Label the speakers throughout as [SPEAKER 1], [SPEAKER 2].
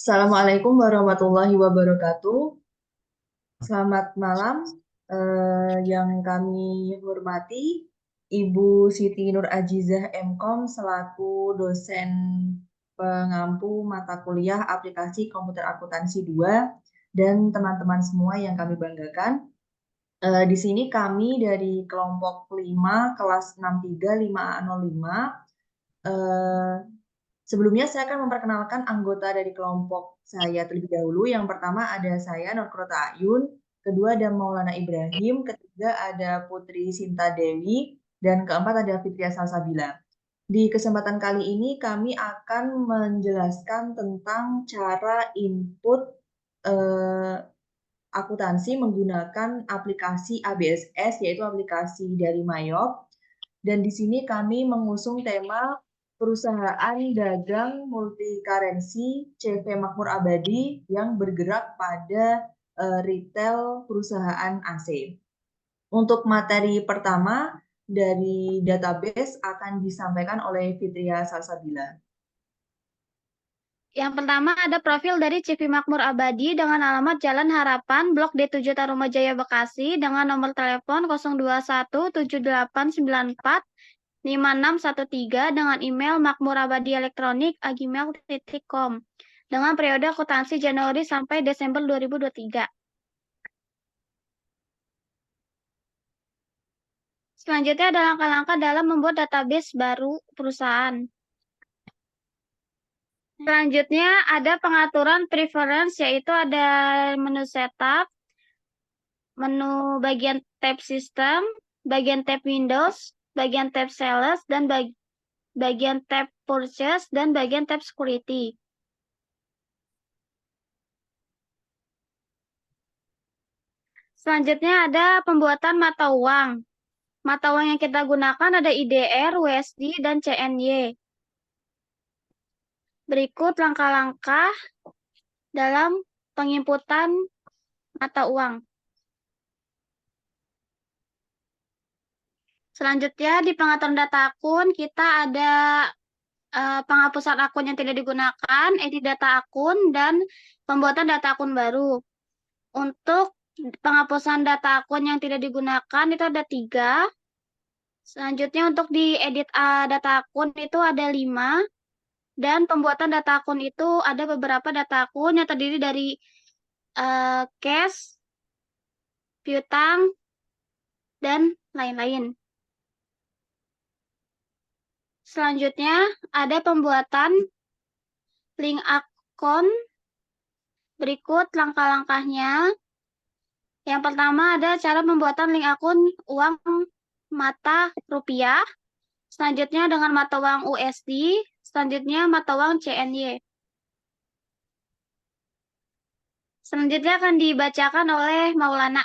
[SPEAKER 1] Assalamualaikum warahmatullahi wabarakatuh. Selamat malam, yang kami hormati Ibu Siti Nur Ajizah MKom selaku dosen pengampu mata kuliah aplikasi komputer akuntansi 2 dan teman-teman semua yang kami banggakan. Di sini kami dari kelompok 5 kelas 635A05. Eh, Sebelumnya saya akan memperkenalkan anggota dari kelompok saya terlebih dahulu. Yang pertama ada saya, Nurkrota Ayun. Kedua ada Maulana Ibrahim. Ketiga ada Putri Sinta Dewi. Dan keempat ada Fitria Salsabila. Di kesempatan kali ini kami akan menjelaskan tentang cara input eh, akuntansi menggunakan aplikasi ABSS, yaitu aplikasi dari Mayop. Dan di sini kami mengusung tema perusahaan dagang multi currency CV Makmur Abadi yang bergerak pada retail perusahaan AC. Untuk materi pertama dari database akan disampaikan oleh Fitria Salsabila.
[SPEAKER 2] Yang pertama ada profil dari CV Makmur Abadi dengan alamat Jalan Harapan, Blok D7 Tarumajaya, Bekasi dengan nomor telepon 02178945613 dengan email makmurabadielektronik@gmail.com dengan periode akuntansi Januari sampai Desember 2023. Selanjutnya ada langkah-langkah dalam membuat database baru perusahaan. Selanjutnya ada pengaturan preference, yaitu ada menu setup, menu bagian tab sistem, bagian tab Windows, bagian tab sales, dan bagian tab purchase, dan bagian tab security. Selanjutnya ada pembuatan mata uang. Mata uang yang kita gunakan ada IDR, USD, dan CNY. Berikut langkah-langkah dalam penginputan mata uang. Selanjutnya di pengaturan data akun kita ada penghapusan akun yang tidak digunakan, edit data akun, dan pembuatan data akun baru. Untuk penghapusan data akun yang tidak digunakan itu ada 3. Selanjutnya untuk diedit data akun itu ada 5. Dan pembuatan data akun itu ada beberapa data akun yang terdiri dari cash, piutang, dan lain-lain. Selanjutnya ada pembuatan link akun. Berikut langkah-langkahnya. Yang pertama ada cara pembuatan link akun uang mata rupiah. Selanjutnya dengan mata uang USD. Selanjutnya mata uang CNY. Selanjutnya akan dibacakan oleh Maulana.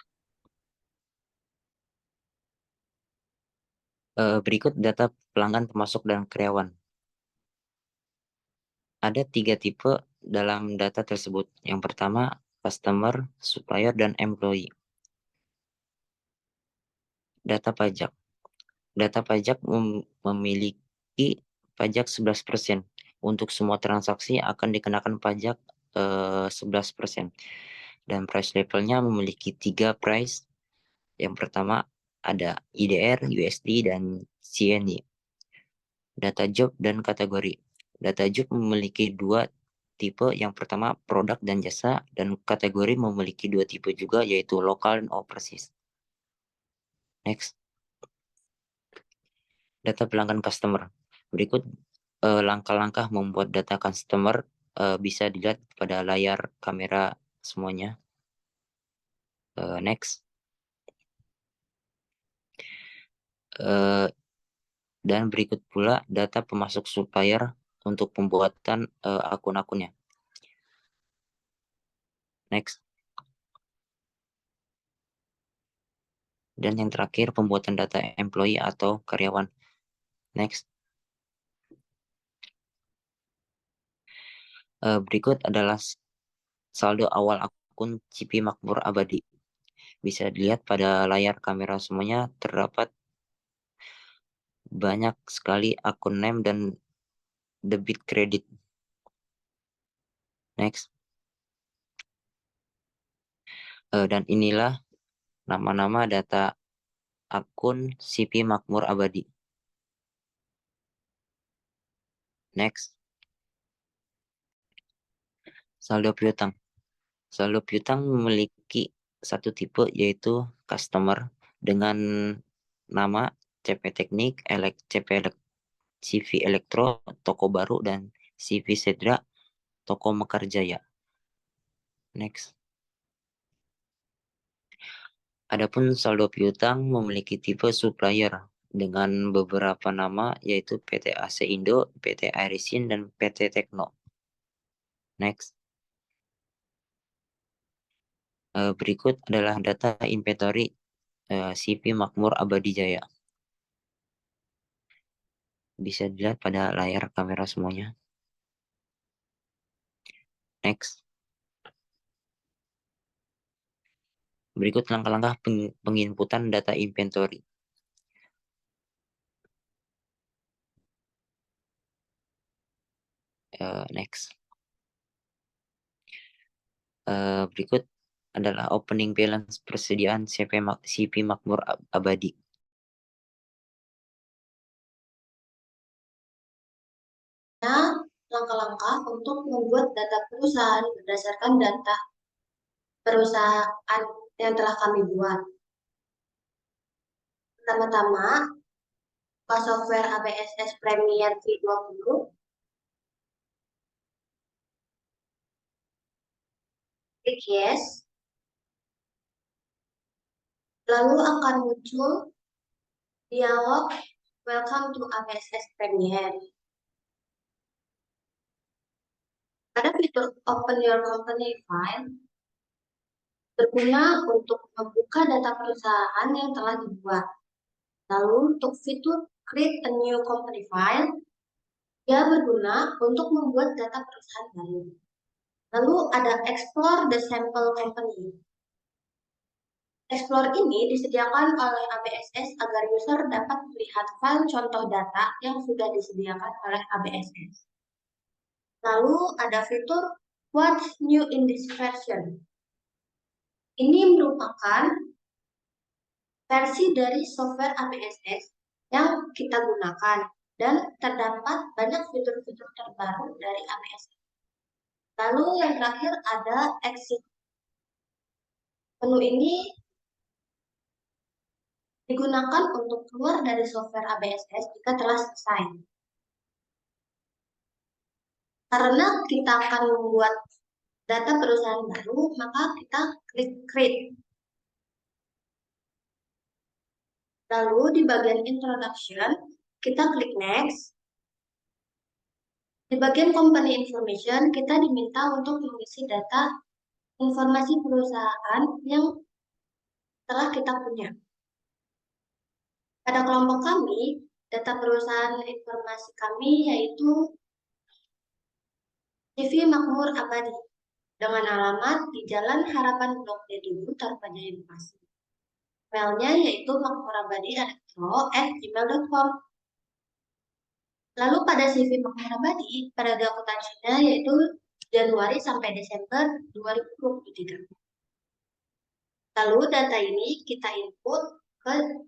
[SPEAKER 3] Berikut data pelanggan, pemasok, dan karyawan. Ada 3 tipe dalam data tersebut. Yang pertama, customer, supplier, dan employee. Data pajak. Data pajak memiliki pajak 11%. Untuk semua transaksi akan dikenakan pajak 11%. Dan price levelnya memiliki 3 price. Yang pertama ada IDR, USD, dan CNY. Data job dan kategori. Data job memiliki 2 tipe. Yang pertama produk dan jasa, dan kategori memiliki 2 tipe juga, yaitu lokal dan overseas. Next. Data pelanggan customer. Berikut langkah-langkah membuat data customer, bisa dilihat pada layar kamera semuanya. Next. Dan berikut pula data pemasok supplier untuk pembuatan akun-akunnya. Next. Dan yang terakhir pembuatan data employee atau karyawan. Next. Berikut adalah saldo awal akun CV Makmur Abadi. Bisa dilihat pada layar kamera semuanya, terdapat banyak sekali akun name dan debit kredit. Next. Dan inilah nama-nama data akun CP Makmur Abadi. Next. Saldo piutang. Saldo piutang memiliki satu tipe, yaitu customer dengan nama CP Teknik, CV Elektro, Toko Baru, dan CV Sedra, Toko Mekarjaya. Next. Adapun saldo piutang memiliki tipe supplier dengan beberapa nama, yaitu PT AC Indo, PT Arisin, dan PT Tekno. Next. Berikut adalah data inventory CV Makmur Abadi Jaya. Bisa dilihat pada layar kamera semuanya. Next. Berikut langkah-langkah penginputan data inventory. Next. Berikut adalah opening balance persediaan CV Makmur Abadi.
[SPEAKER 4] Langkah-langkah untuk membuat data perusahaan berdasarkan data perusahaan yang telah kami buat. Pertama-tama, buka software ABSS Premier V20, klik yes, lalu akan muncul dialog Welcome to ABSS Premier. Pada fitur Open Your Company File, berguna untuk membuka data perusahaan yang telah dibuat. Lalu untuk fitur Create a New Company File, dia berguna untuk membuat data perusahaan baru. Lalu ada Explore the Sample Company. Explore ini disediakan oleh ABSS agar user dapat melihat file contoh data yang sudah disediakan oleh ABSS. Lalu ada fitur What's New in this version? Ini merupakan versi dari software ABSS yang kita gunakan dan terdapat banyak fitur-fitur terbaru dari ABSS. Lalu yang terakhir ada Exit. Menu ini digunakan untuk keluar dari software ABSS jika telah selesai. Karena kita akan membuat data perusahaan baru, maka kita klik Create. Lalu di bagian Introduction, kita klik Next. Di bagian Company Information, kita diminta untuk mengisi data informasi perusahaan yang telah kita punya. Pada kelompok kami, data perusahaan informasi kami yaitu CV Makmur Abadi dengan alamat di Jalan Harapan Blok D7 Tarpajaya Bekasi. Mailnya yaitu makmurabadi@gmail.com. Lalu pada CV Makmur Abadi, periode akuntansinya yaitu Januari sampai Desember 2023. Lalu data ini kita input ke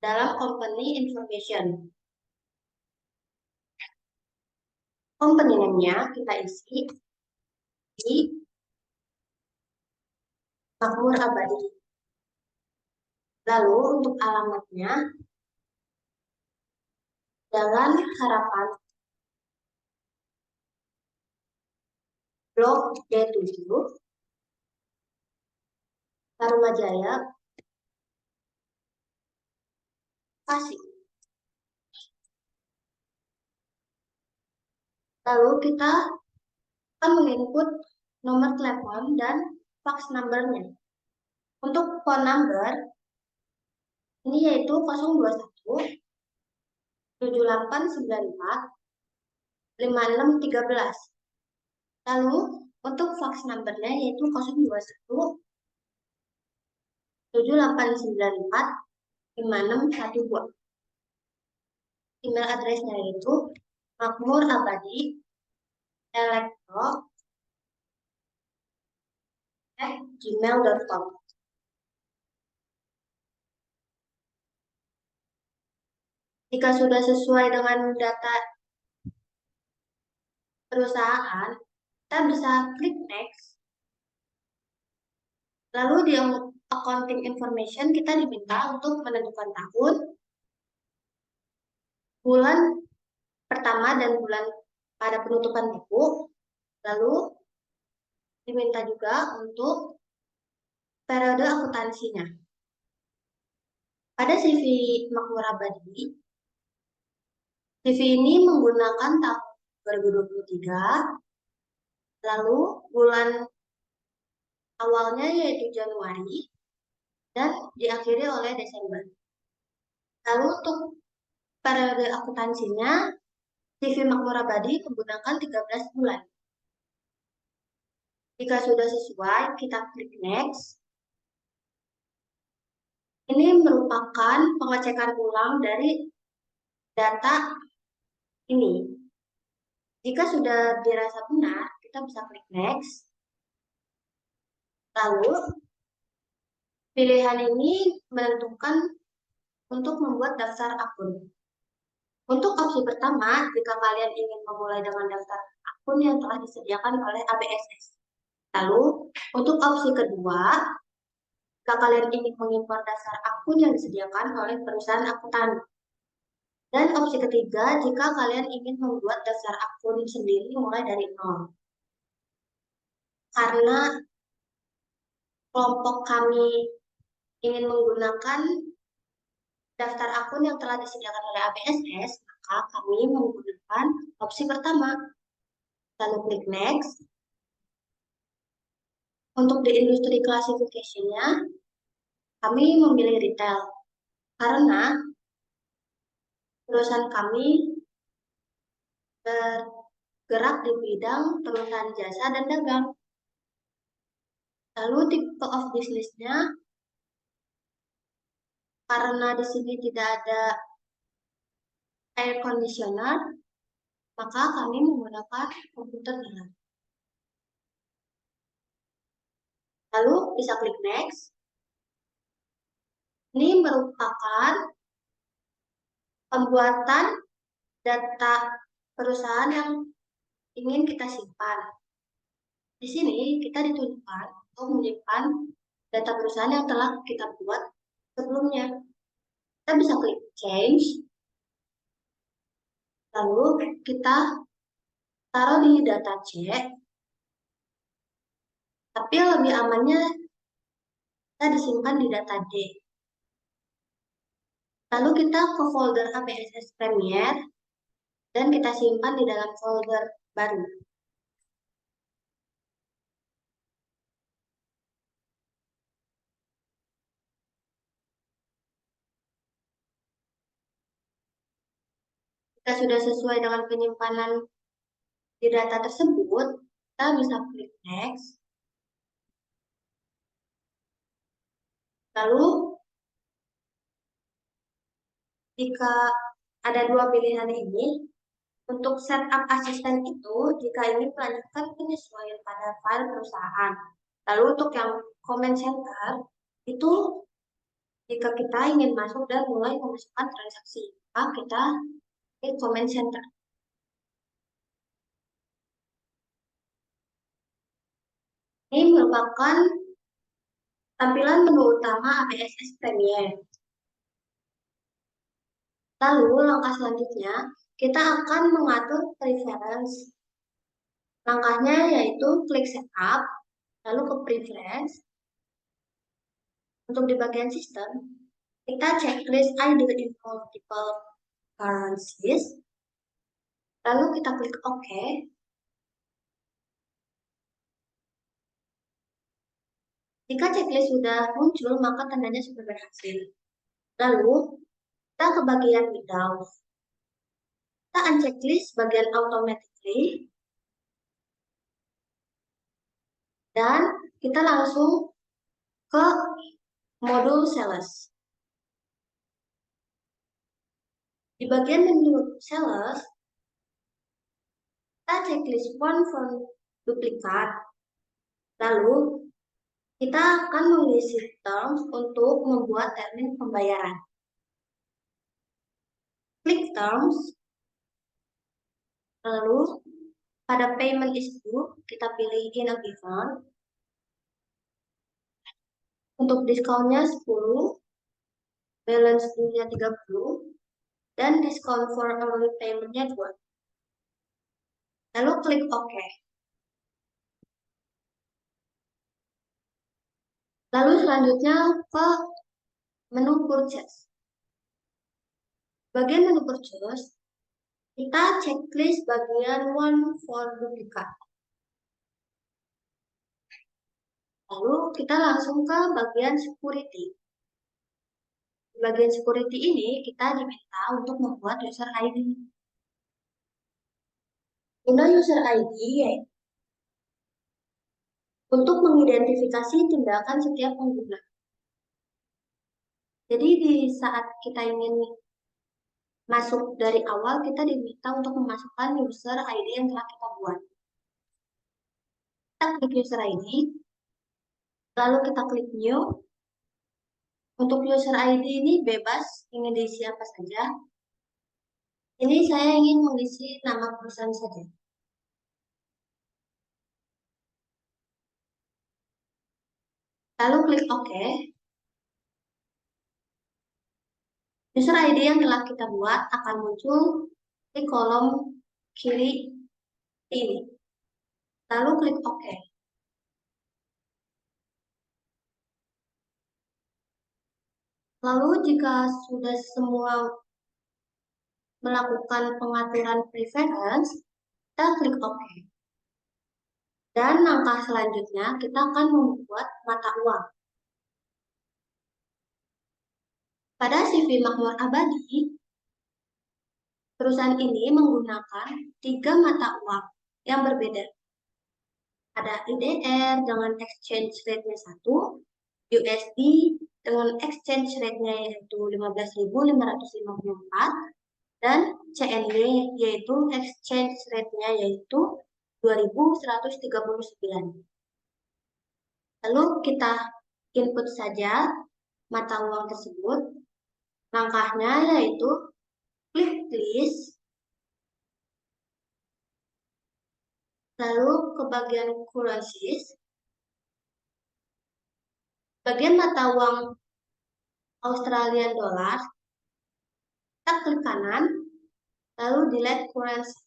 [SPEAKER 4] dalam Company Information. Company name-nya kita isi di Makmur Abadi. Lalu untuk alamatnya, Jalan Harapan, Blok D7, Tarumajaya, Bekasi. Lalu kita akan menginput nomor telepon dan fax number-nya. Untuk phone number, ini yaitu 021 7894 5613. Lalu untuk fax number-nya yaitu 021 7894 5612. Email address-nya yaitu makmurabadi elektro gmail.com. Jika sudah sesuai dengan data perusahaan, kita bisa klik next. Lalu di accounting information kita diminta untuk menentukan tahun, bulan pertama dan bulan pada penutupan buku. Lalu diminta juga untuk periode akuntansinya. Pada CV Makmur Abadi, CV ini menggunakan tahun 2023, lalu bulan awalnya yaitu Januari, dan diakhiri oleh Desember. Lalu untuk periode akuntansinya, CV Makmur Abadi menggunakan 13 bulan. Jika sudah sesuai, kita klik next. Ini merupakan pengecekan ulang dari data ini. Jika sudah dirasa benar, kita bisa klik next. Lalu, pilihan ini menentukan untuk membuat daftar akun. Untuk opsi pertama, jika kalian ingin memulai dengan daftar akun yang telah disediakan oleh ABSS. Lalu, untuk opsi kedua, jika kalian ingin mengimpor daftar akun yang disediakan oleh perusahaan akuntan. Dan opsi ketiga, jika kalian ingin membuat daftar akun sendiri mulai dari nol. Karena kelompok kami ingin menggunakan daftar akun yang telah disediakan oleh ABSS, maka kami menggunakan opsi pertama. Lalu klik next. Untuk di industri classification-nya, kami memilih retail. Karena perusahaan kami bergerak di bidang perusahaan jasa dan dagang. Lalu tipe of business-nya, karena di sini tidak ada air conditioner, maka kami menggunakan komputer dalam. Lalu bisa klik next. Ini merupakan pembuatan data perusahaan yang ingin kita simpan. Di sini kita ditunjukkan untuk menyimpan data perusahaan yang telah kita buat sebelumnya. Kita bisa klik change. Lalu kita taruh di data C. Tapi lebih amannya kita disimpan di data D. Lalu kita ke folder ABSS Premier dan kita simpan di dalam folder baru. Jika sudah sesuai dengan penyimpanan di data tersebut, kita bisa klik next. Lalu, jika ada dua pilihan ini, untuk setup asisten itu, jika ingin melanjutkan penyesuaian pada file perusahaan. Lalu untuk yang comment center, itu jika kita ingin masuk dan mulai memasukkan transaksi, maka kita klik comment center. Ini merupakan tampilan menu utama ABSS Premier. Lalu langkah selanjutnya, kita akan mengatur preference. Langkahnya yaitu klik setup, lalu ke preference. Untuk di bagian sistem, kita checklist ideal in multiple currencies. Lalu kita klik OK. Jika checklist sudah muncul, maka tandanya sudah berhasil. Lalu, kita ke bagian without. Kita unchecklist bagian automatically. Dan kita langsung ke modul sales. Di bagian menu sales, kita checklist one from duplikat. Lalu, Kita akan mengisi terms untuk membuat termin pembayaran. Klik terms, lalu pada payment is due, kita pilih in a given. Untuk diskonnya 10, balance due-nya 30, dan diskon for early payment-nya 2. Lalu klik OK. Lalu selanjutnya ke menu purchase. Bagian menu purchase, kita checklist bagian one for duplicate. Lalu kita langsung ke bagian security. Di bagian security ini kita diminta untuk membuat user ID. Guna user ID yaitu untuk mengidentifikasi tindakan setiap pengguna. Jadi di saat kita ingin masuk dari awal, kita diminta untuk memasukkan user ID yang telah kita buat. Kita klik user ID, lalu kita klik new. Untuk user ID ini bebas, ingin diisi apa saja. Ini saya ingin mengisi nama perusahaan saja. Lalu klik OK. User ID yang telah kita buat akan muncul di kolom kiri ini. Lalu klik OK. Lalu jika sudah semua melakukan pengaturan preference, kita klik OK. Dan langkah selanjutnya kita akan membuat mata uang. Pada CV Makmur Abadi, perusahaan ini menggunakan 3 mata uang yang berbeda. Ada IDR dengan exchange rate-nya 1, USD dengan exchange rate-nya yaitu 15.554, dan CNY yaitu exchange rate-nya yaitu 2.139. Lalu kita input saja mata uang tersebut. Langkahnya yaitu klik list, lalu ke bagian currencies, bagian mata uang Australian dollar, kita klik kanan, lalu delete currency.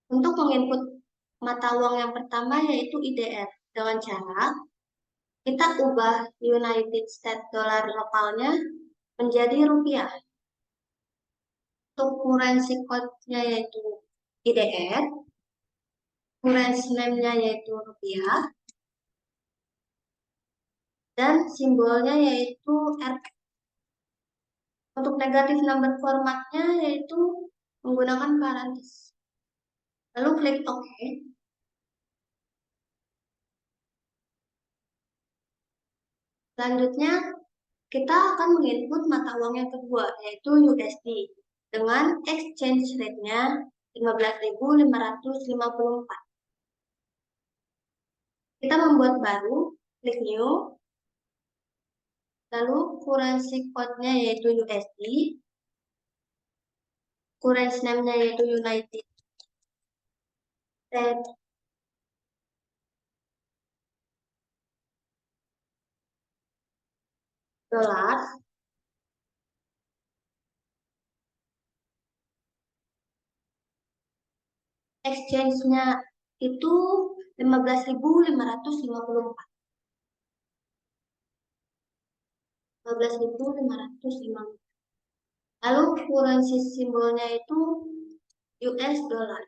[SPEAKER 4] Untuk menginput mata uang yang pertama yaitu IDR dengan cara kita ubah United States dollar lokalnya menjadi rupiah. Untuk currency code-nya yaitu IDR, currency name-nya yaitu rupiah, dan simbolnya yaitu RP. Untuk negatif number formatnya yaitu menggunakan parantis. Lalu klik OK. Selanjutnya, kita akan menginput mata uang yang kedua, yaitu USD, dengan exchange rate-nya 15.554. Kita membuat baru, klik new, lalu currency code-nya yaitu USD, currency name-nya yaitu United States dollar, exchange-nya itu 15.554. 15.554. Lalu currency simbolnya itu US dollar.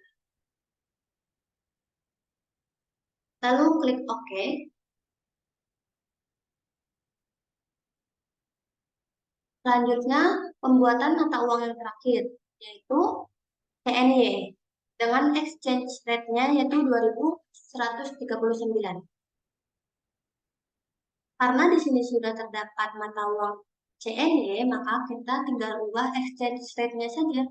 [SPEAKER 4] Lalu klik OK. Selanjutnya, pembuatan mata uang yang terakhir, yaitu CNY, dengan exchange rate-nya yaitu 2.139. Karena di sini sudah terdapat mata uang CNY, maka kita tinggal ubah exchange rate-nya saja.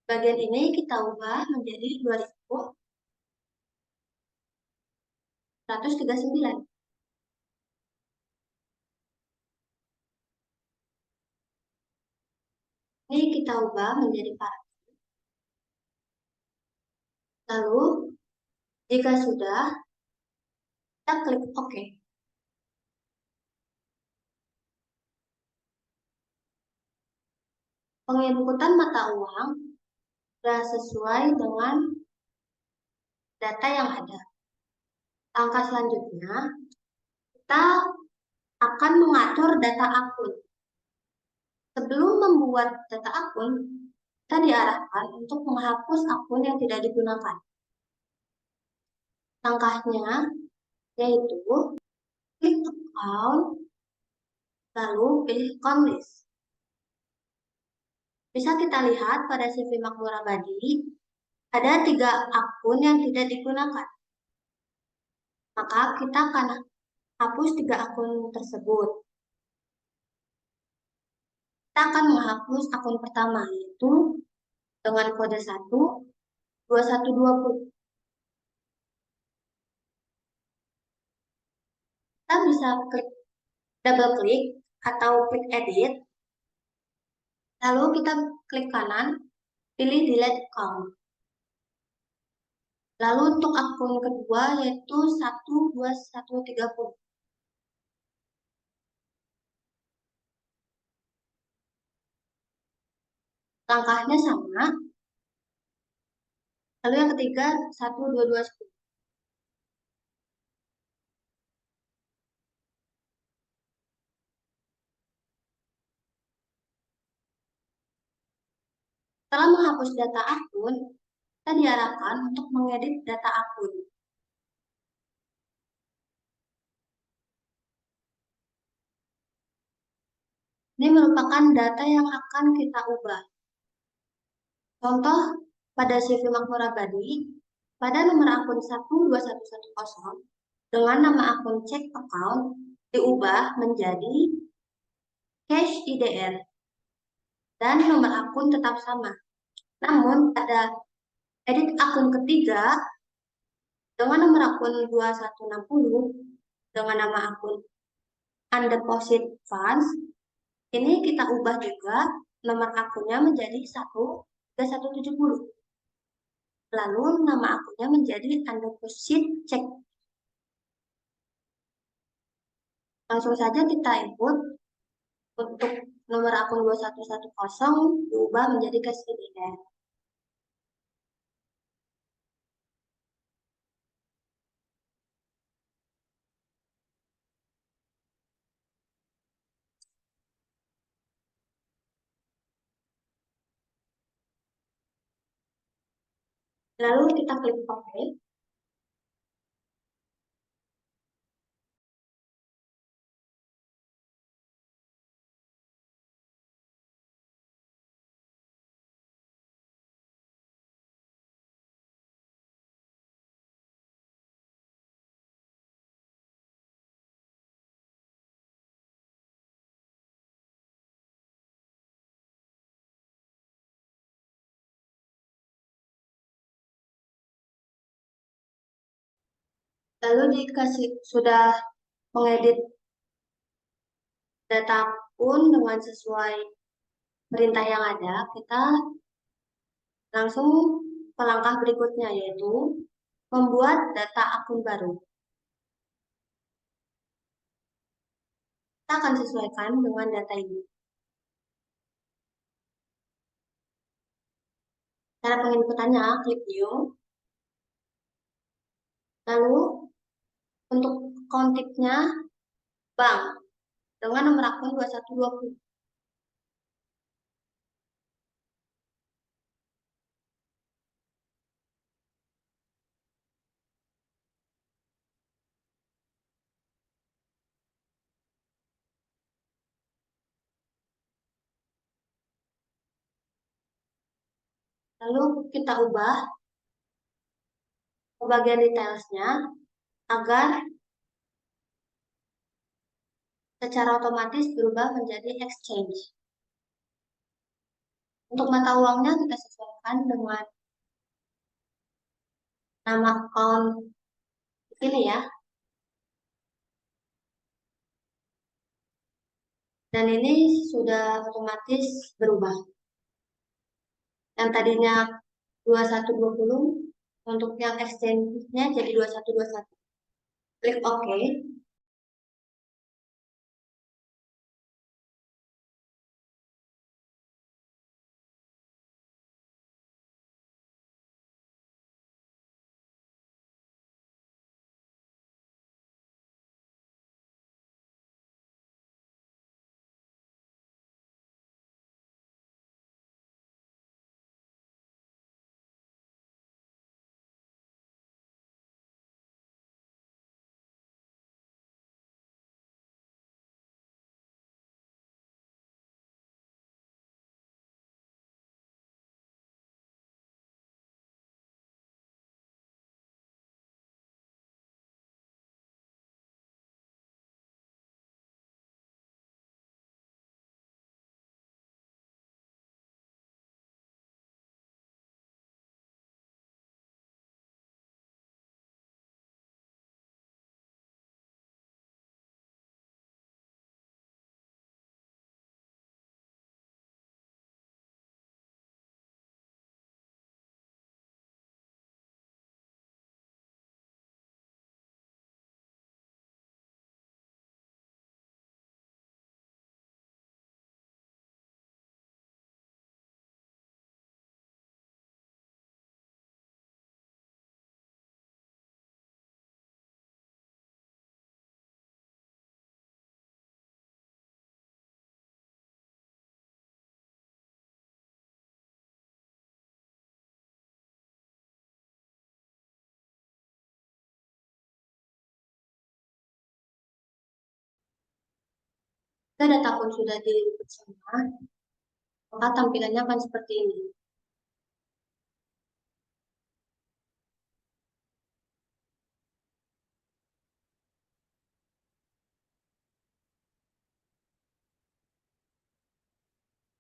[SPEAKER 4] Bagian ini kita ubah menjadi 2139. Ini kita ubah menjadi paragraf. Lalu, jika sudah, kita klik OK. Penginputan mata uang sudah sesuai dengan data yang ada. Langkah selanjutnya, kita akan mengatur data akun. Sebelum membuat data akun, kita diarahkan untuk menghapus akun yang tidak digunakan. Langkahnya yaitu klik account, lalu pilih account list. Bisa kita lihat pada CV Makmur Abadi, ada 3 akun yang tidak digunakan. Maka kita akan hapus 3 akun tersebut. Kita akan menghapus akun pertama, yaitu dengan kode 12120. Kita bisa klik double klik atau klik edit, lalu kita klik kanan, pilih delete account. Lalu untuk akun kedua yaitu 12130. Langkahnya sama. Lalu yang ketiga 12210. Setelah menghapus data akun, kita diarahkan untuk mengedit data akun. Ini merupakan data yang akan kita ubah. Contoh pada CV Makmur Abadi, pada nomor akun 12110 dengan nama akun check account diubah menjadi cash IDR dan nomor akun tetap sama. Namun pada edit akun ketiga dengan nomor akun 2160 dengan nama akun undeposit funds, ini kita ubah juga nomor akunnya menjadi 13170. Lalu nama akunnya menjadi undeposit check. Langsung saja kita input untuk nomor akun 2110 diubah menjadi cash IDR. Lalu kita klik OK. Lalu jika sudah mengedit data akun dengan sesuai perintah yang ada, kita langsung ke langkah berikutnya, yaitu membuat data akun baru. Kita akan sesuaikan dengan data ini. Cara penginputannya, klik New. Lalu, untuk kontaknya, bank, dengan nomor akun 2120. Lalu kita ubah ke bagian detailsnya agar secara otomatis berubah menjadi exchange. Untuk mata uangnya kita sesuaikan dengan nama account ini ya. Dan ini sudah otomatis berubah. Yang tadinya 2120 untuk yang exchange-nya jadi 2121. Klik OK. Jika data pun sudah diliput semua, maka tampilannya akan seperti ini.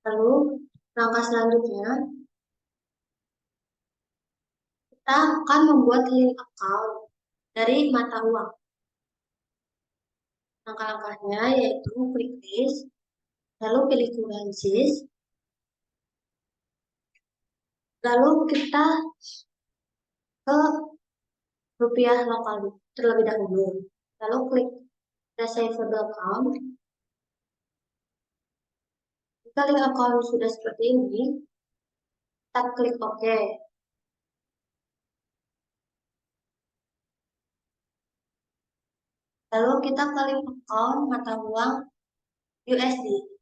[SPEAKER 4] Lalu, langkah selanjutnya, kita akan membuat link account dari mata uang. Langkah-langkahnya yaitu klik list, lalu pilih currencies, lalu kita ke rupiah lokal terlebih dahulu. Lalu klik receivable account. Jika link account sudah seperti ini, kita klik OK. Lalu kita ke link account mata uang USD.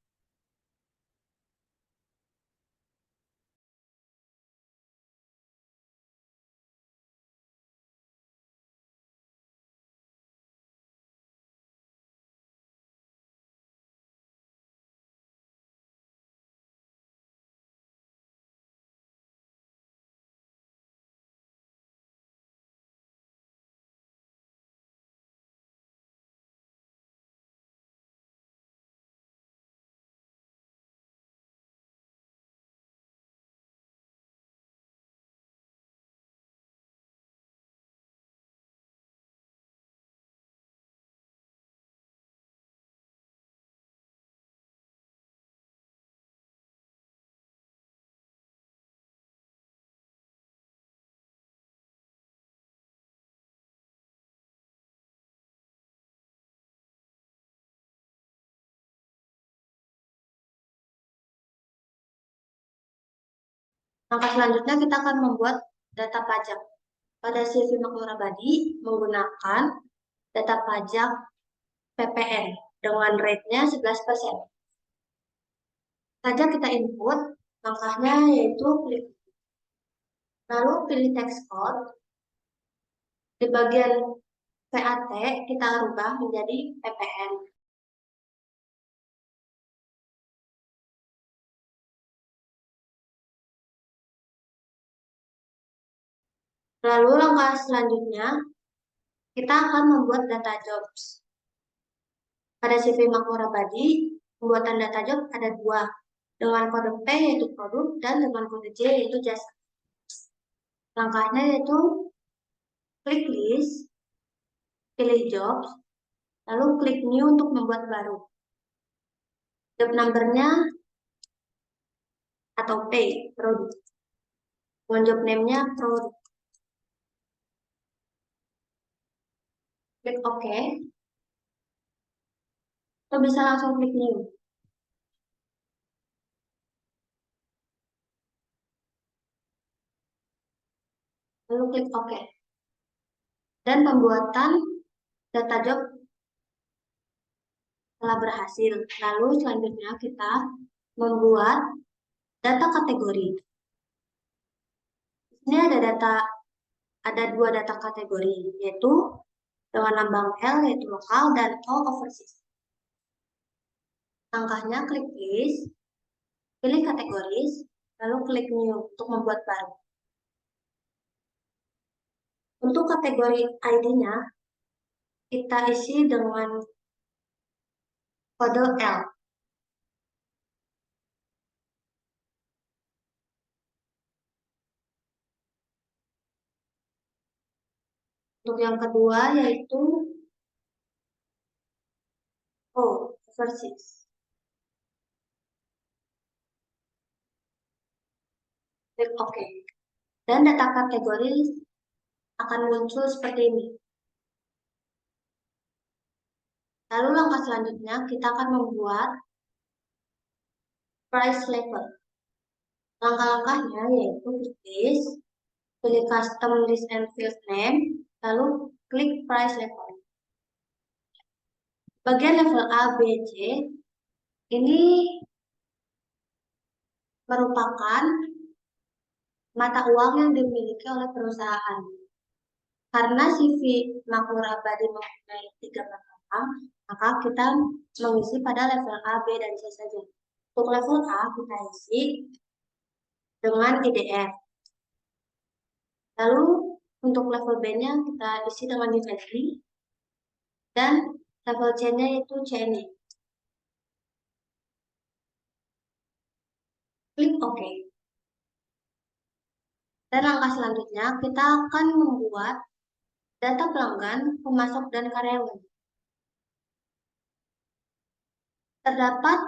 [SPEAKER 4] Langkah selanjutnya kita akan membuat data pajak. Pada CV Makmur Abadi menggunakan data pajak PPN dengan rate-nya 11%. Saja kita input, langkahnya yaitu klik. Lalu pilih text code. Di bagian VAT kita rubah menjadi PPN. Lalu langkah selanjutnya, kita akan membuat data jobs. Pada CV Makmur Abadi, pembuatan data job ada dua, dengan kode P yaitu produk dan dengan kode J yaitu jasa. Langkahnya yaitu klik list, pilih jobs, lalu klik new untuk membuat baru. Job number-nya atau P, produk. Dengan job name-nya produk. Klik OK. Atau bisa langsung klik new. Lalu klik OK. Dan pembuatan data job telah berhasil. Lalu selanjutnya kita membuat data kategori. Di sini ada dua data kategori, yaitu dengan lambang L yaitu lokal dan O overseas. Langkahnya klik list, pilih kategoris, lalu klik new untuk membuat baru. Untuk kategori ID-nya, kita isi dengan kode L. Untuk yang kedua yaitu O overseas. Klik OK. Dan data kategori akan muncul seperti ini. Lalu langkah selanjutnya kita akan membuat price level. Langkah-langkahnya yaitu klik list, pilih custom list and field name, lalu klik price level. Bagian level A, B, C ini merupakan mata uang yang dimiliki oleh perusahaan. Karena CV Makmur Abadi mempunyai 3 mata uang, maka kita mengisi pada level A, B, dan C saja. Untuk level A kita isi dengan IDF. Lalu untuk level B-nya kita isi dengan USD dan level C-nya itu CNY. Klik OK. Dan langkah selanjutnya kita akan membuat data pelanggan, pemasok, dan karyawan. Terdapat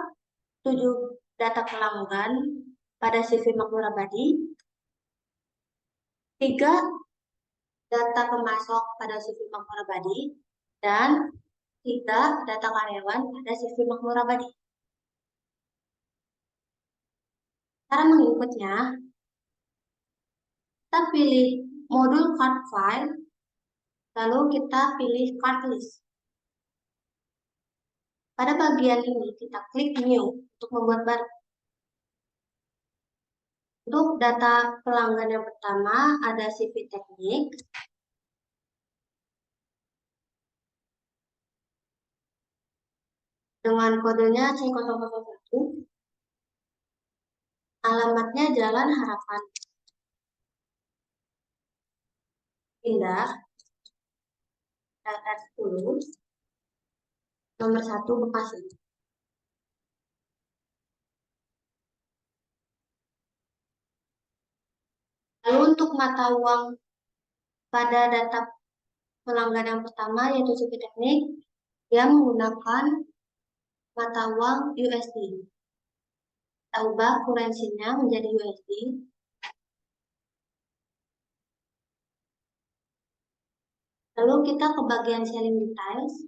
[SPEAKER 4] 7 data pelanggan pada CV Makmur Abadi, 3 data pemasok pada CV Makmur Abadi, dan 3 data karyawan pada CV Makmur Abadi. Cara menginputnya, kita pilih modul card file, lalu kita pilih card list. Pada bagian ini kita klik new untuk membuat baru. Untuk data pelanggan yang pertama ada CV teknik, dengan kodenya C001, alamatnya Jalan Harapan Indah, RR10, nomor 1 Bekasi. Lalu untuk mata uang pada data pelanggan yang pertama yaitu CV teknik, dia menggunakan mata uang USD. Kita ubah kurensinya menjadi USD. Lalu kita ke bagian selling details.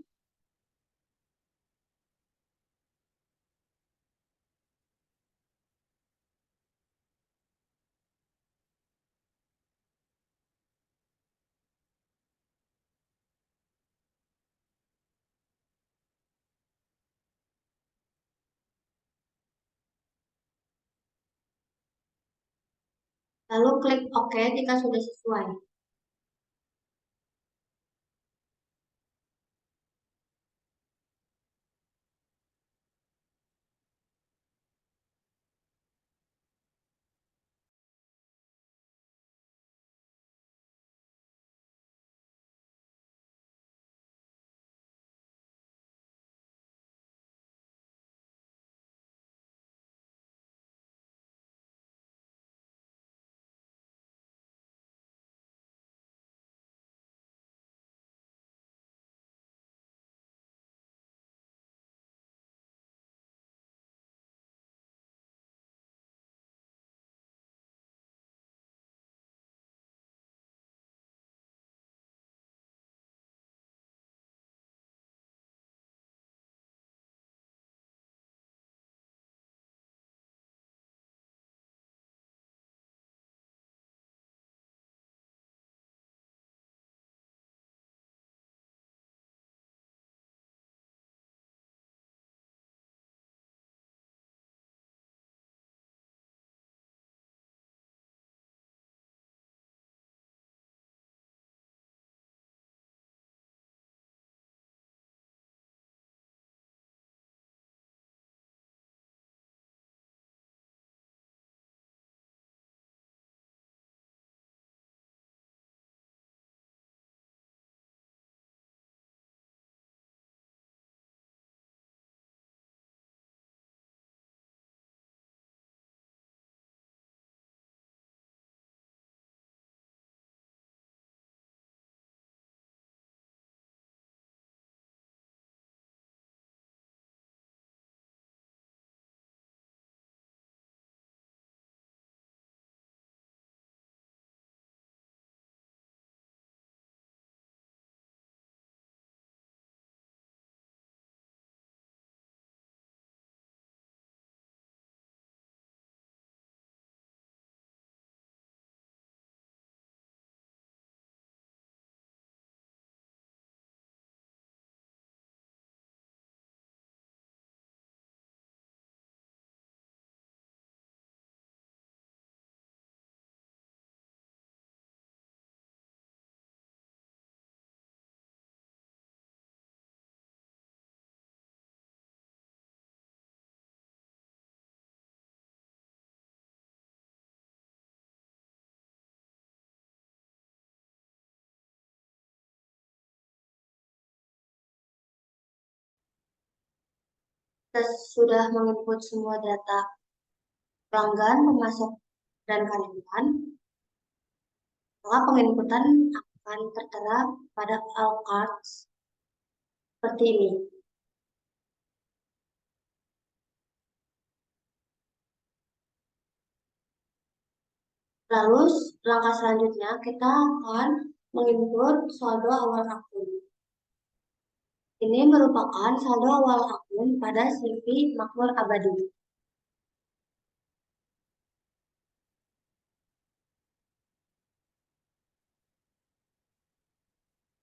[SPEAKER 4] Lalu klik OK jika sudah sesuai. Kita sudah menginput semua data pelanggan, pemasok, dan karyawan, maka penginputan akan tertera pada all cards seperti ini. Lalu langkah selanjutnya kita akan menginput saldo awal akun. Ini merupakan saldo awal akun pada CV Makmur Abadi.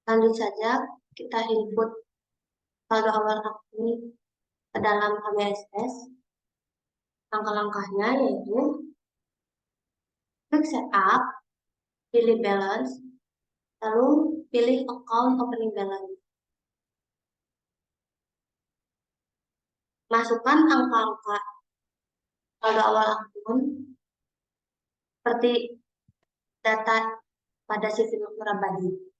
[SPEAKER 4] Lanjut saja kita input saldo awal akun ke dalam ABSS. Langkah-langkahnya yaitu klik setup, pilih balance, lalu pilih account opening balance. Masukkan angka-angka saldo awal akun seperti data pada CV Makmur Abadi.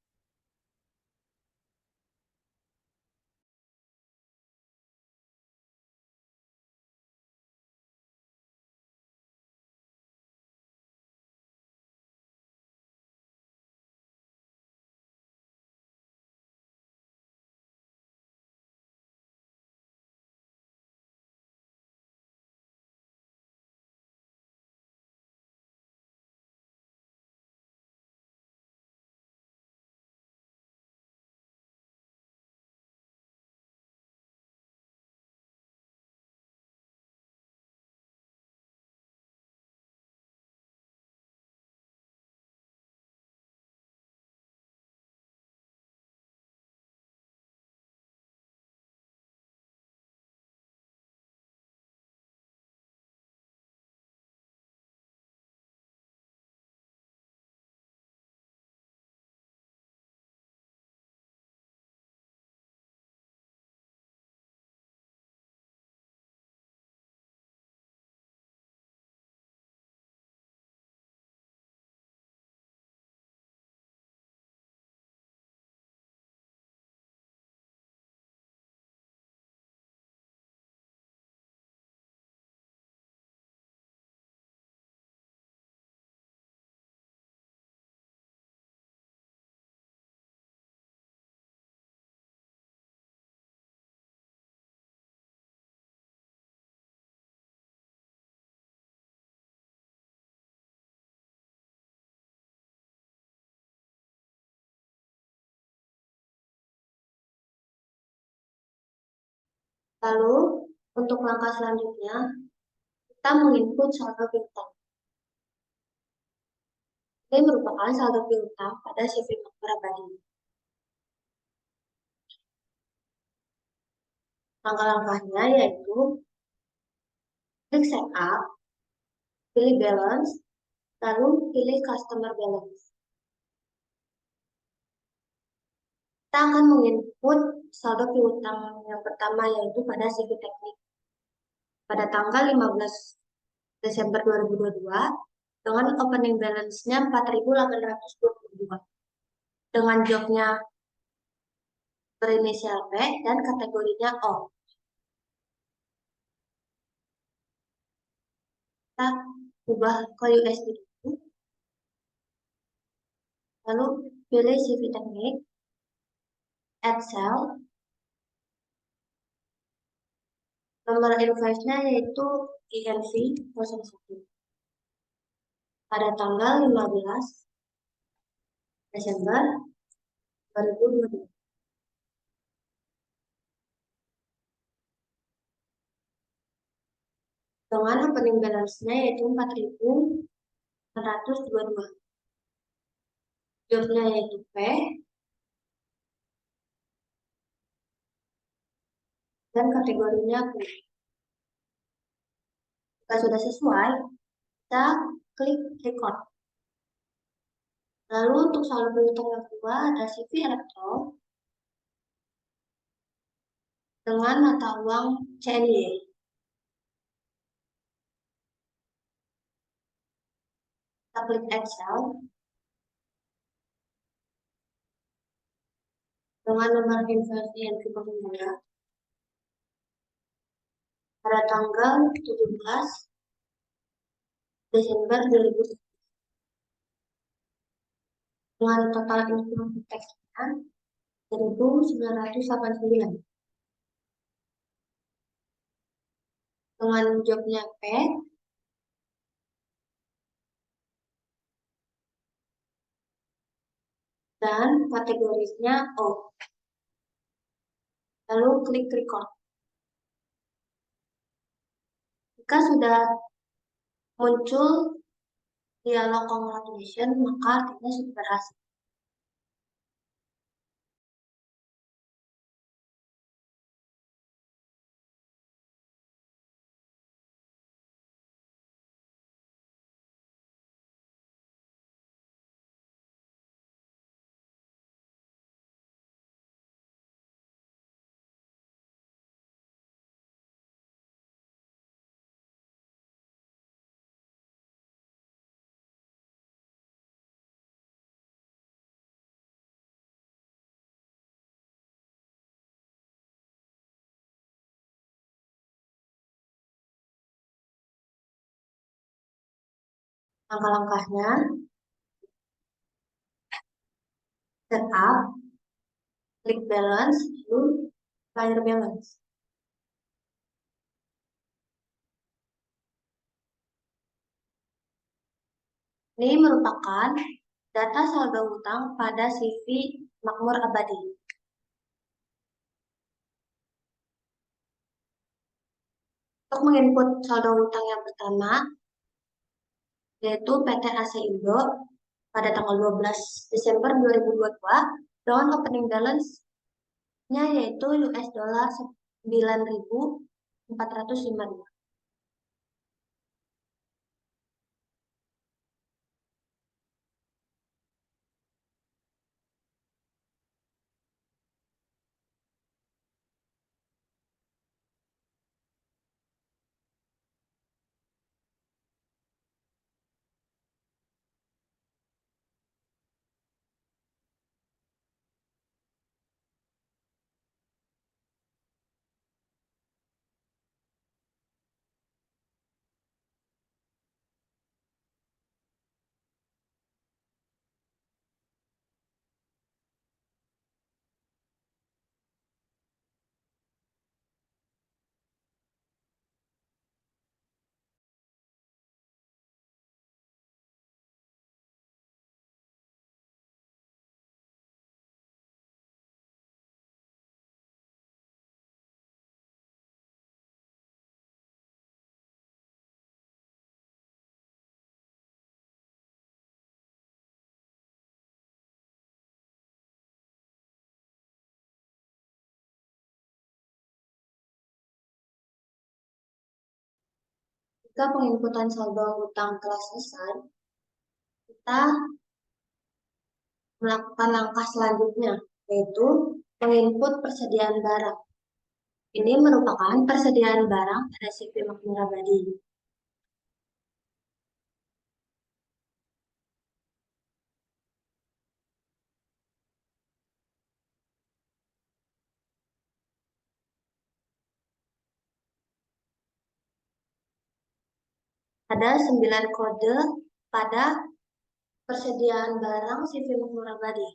[SPEAKER 4] Lalu untuk langkah selanjutnya kita menginput saldo piutang. Ini merupakan saldo piutang pada CV Makmur Abadi. Langkah-langkahnya yaitu klik setup, pilih balance, lalu pilih customer balance. Kita akan menginput saldo piutang yang pertama yaitu pada CV teknik pada tanggal 15 Desember 2022 dengan opening balance-nya 4.822 dengan jobnya berinisial P dan kategorinya O. Kita ubah ke USD dulu, lalu pilih CV teknik, add cell, nomor invoice-nya yaitu INV 01 pada tanggal 15 Desember 2022. Dengan opening balance-nya yaitu 4.122. Jobnya yaitu P dan kategorinya Q. Jika sudah sesuai, kita klik record. Lalu untuk saldo piutang yang kedua ada CV Elektro dengan mata uang CNY. Kita klik Excel dengan nomor invoice INV 02. pada tanggal 17 Desember 2020 dengan total income tax-nya 1.989 dengan jobnya P dan kategorinya O. Lalu klik record. Jika sudah muncul dialog congratulation, maka artinya sudah berhasil. Langkah-langkahnya, setup, klik balance, lalu player balance. Ini merupakan data saldo hutang pada CV Makmur Abadi. Untuk menginput saldo hutang yang pertama, yaitu PT AC Indo pada tanggal 12 Desember 2022 dengan opening balance-nya yaitu US dollar 9.405. Jika penginputan saldo hutang telah selesai, kita melakukan langkah selanjutnya, yaitu menginput persediaan barang. Ini merupakan persediaan barang pada CV Makmur Abadi. Ada 9 kode pada persediaan barang CV Makmur Abadi.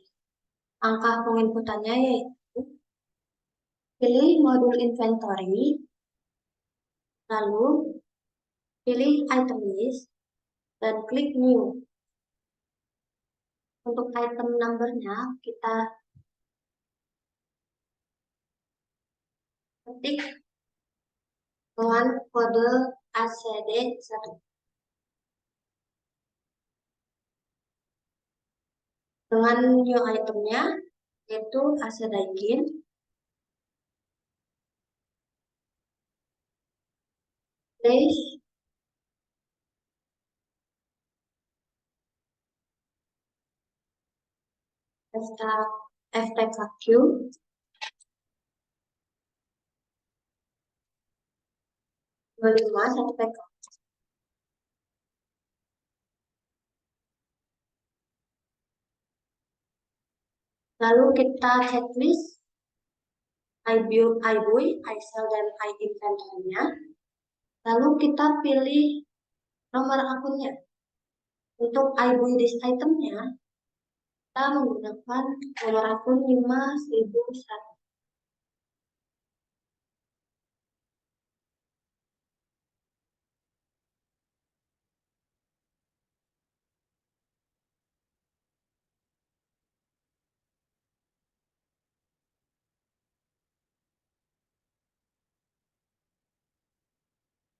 [SPEAKER 4] Angka penginputannya yaitu pilih modul inventory, lalu pilih item list, dan klik new. Untuk item number-nya kita ketik dengan kode ACD1. Dengan new itemnya yaitu AC Daikin, place FTKQ, satu PK. Lalu kita checklist I buy, I sell, dan I inventory-nya. Lalu kita pilih nomor akunnya. Untuk I buy this itemnya, kita menggunakan nomor akun 5100.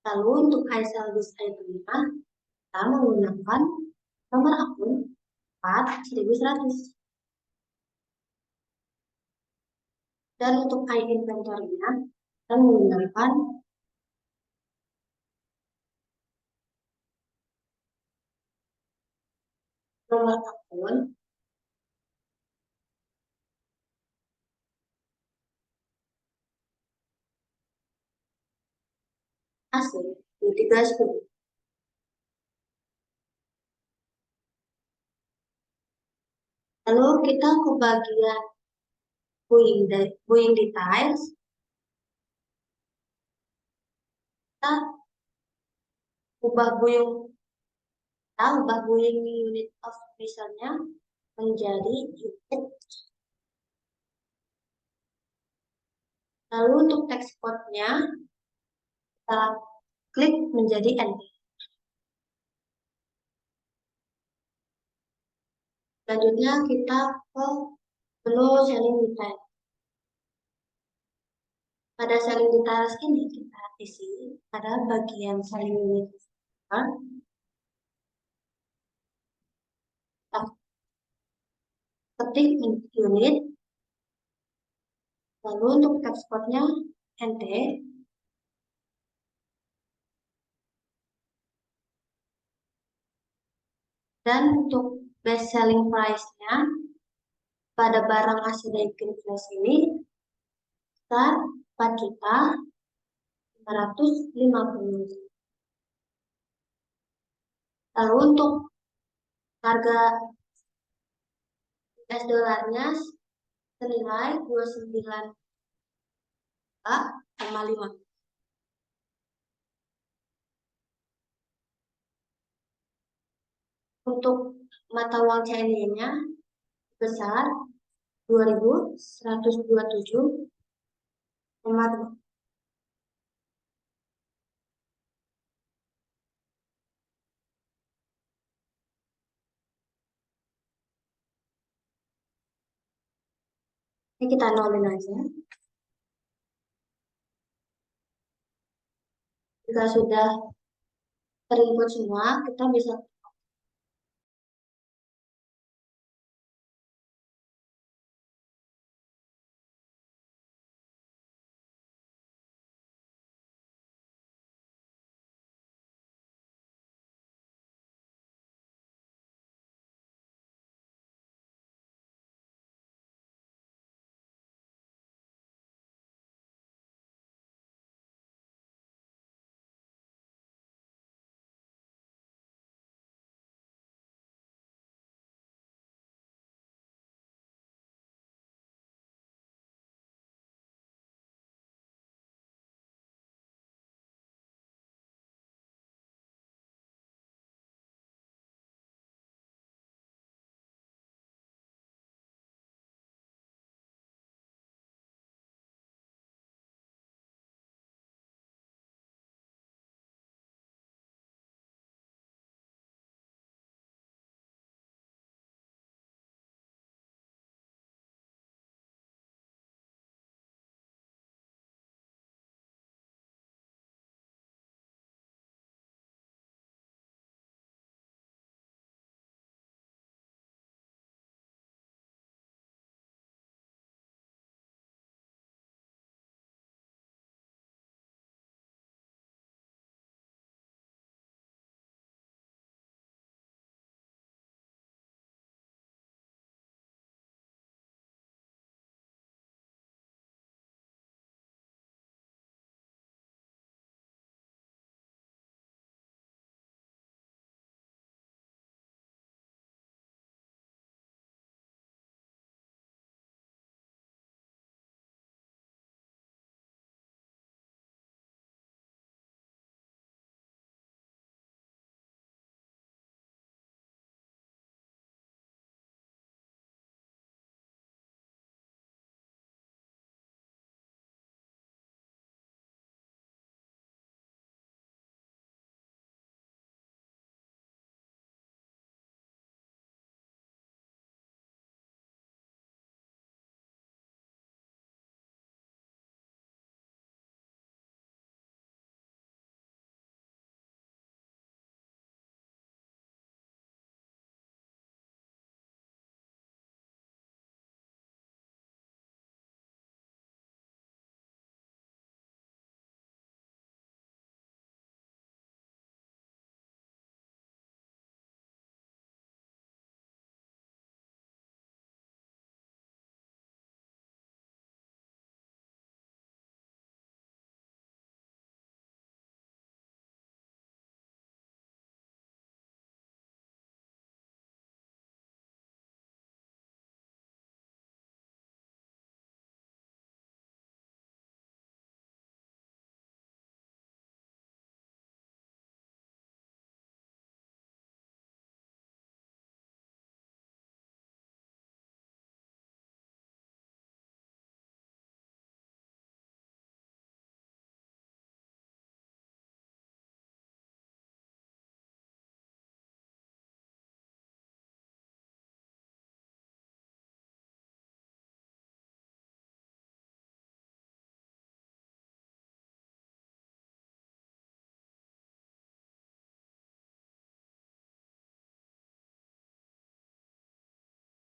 [SPEAKER 4] Lalu untuk I sell this itemnya, kita menggunakan nomor akun 4100. Dan untuk I inventory-nya, kita menggunakan nomor akun 30. Lalu kita ke bagian buying details. Kita ubah buying unit of measure-nya menjadi unit. Lalu untuk text code-nya, kita klik menjadi enter. Selanjutnya kita ke menu selling detail. Pada selling details ini kita isi pada bagian selling unit. Kita ketik unit. Lalu untuk text code-nya NT. Dan untuk best selling price-nya pada barang hasil dari flash ini sekitar 4.550.000. Lalu untuk harga US dolarnya senilai 29,5. Untuk mata uang CNY-nya besar 2.127,2. Ini kita nolin aja. Jika sudah terinput semua, kita bisa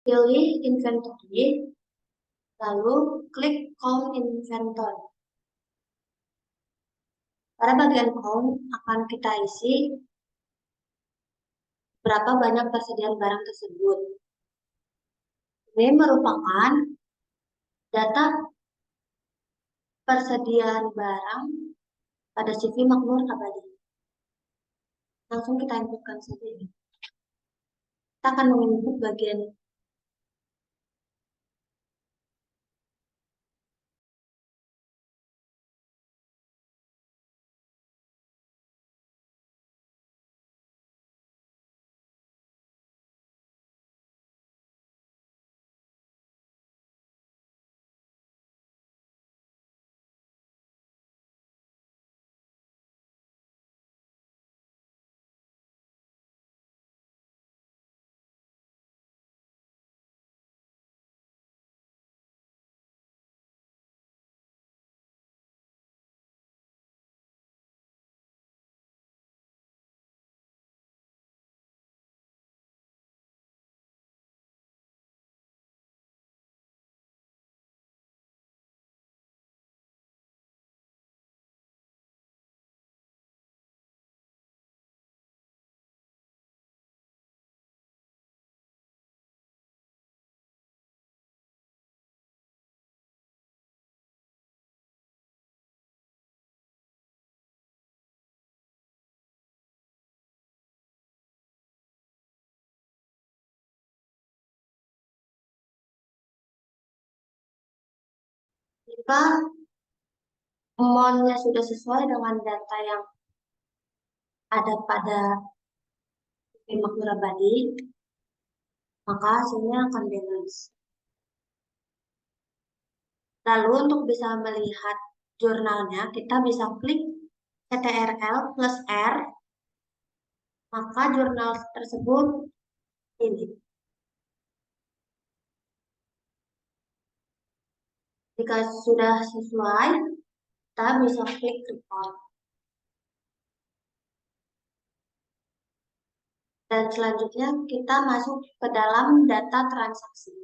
[SPEAKER 4] pilih inventory, lalu klik count inventory. Pada bagian count akan kita isi berapa banyak persediaan barang tersebut. Ini merupakan data persediaan barang pada CV Makmur Abadi. Langsung kita inputkan saja. Kita akan menginput bagian jika amount-nya sudah sesuai dengan data yang ada pada CV Makmur Abadi, maka hasilnya akan balance. Lalu untuk bisa melihat jurnalnya, kita bisa klik CTRL plus R, maka jurnal tersebut ini. Jika sudah sesuai, kita bisa klik report. Dan selanjutnya kita masuk ke dalam data transaksi.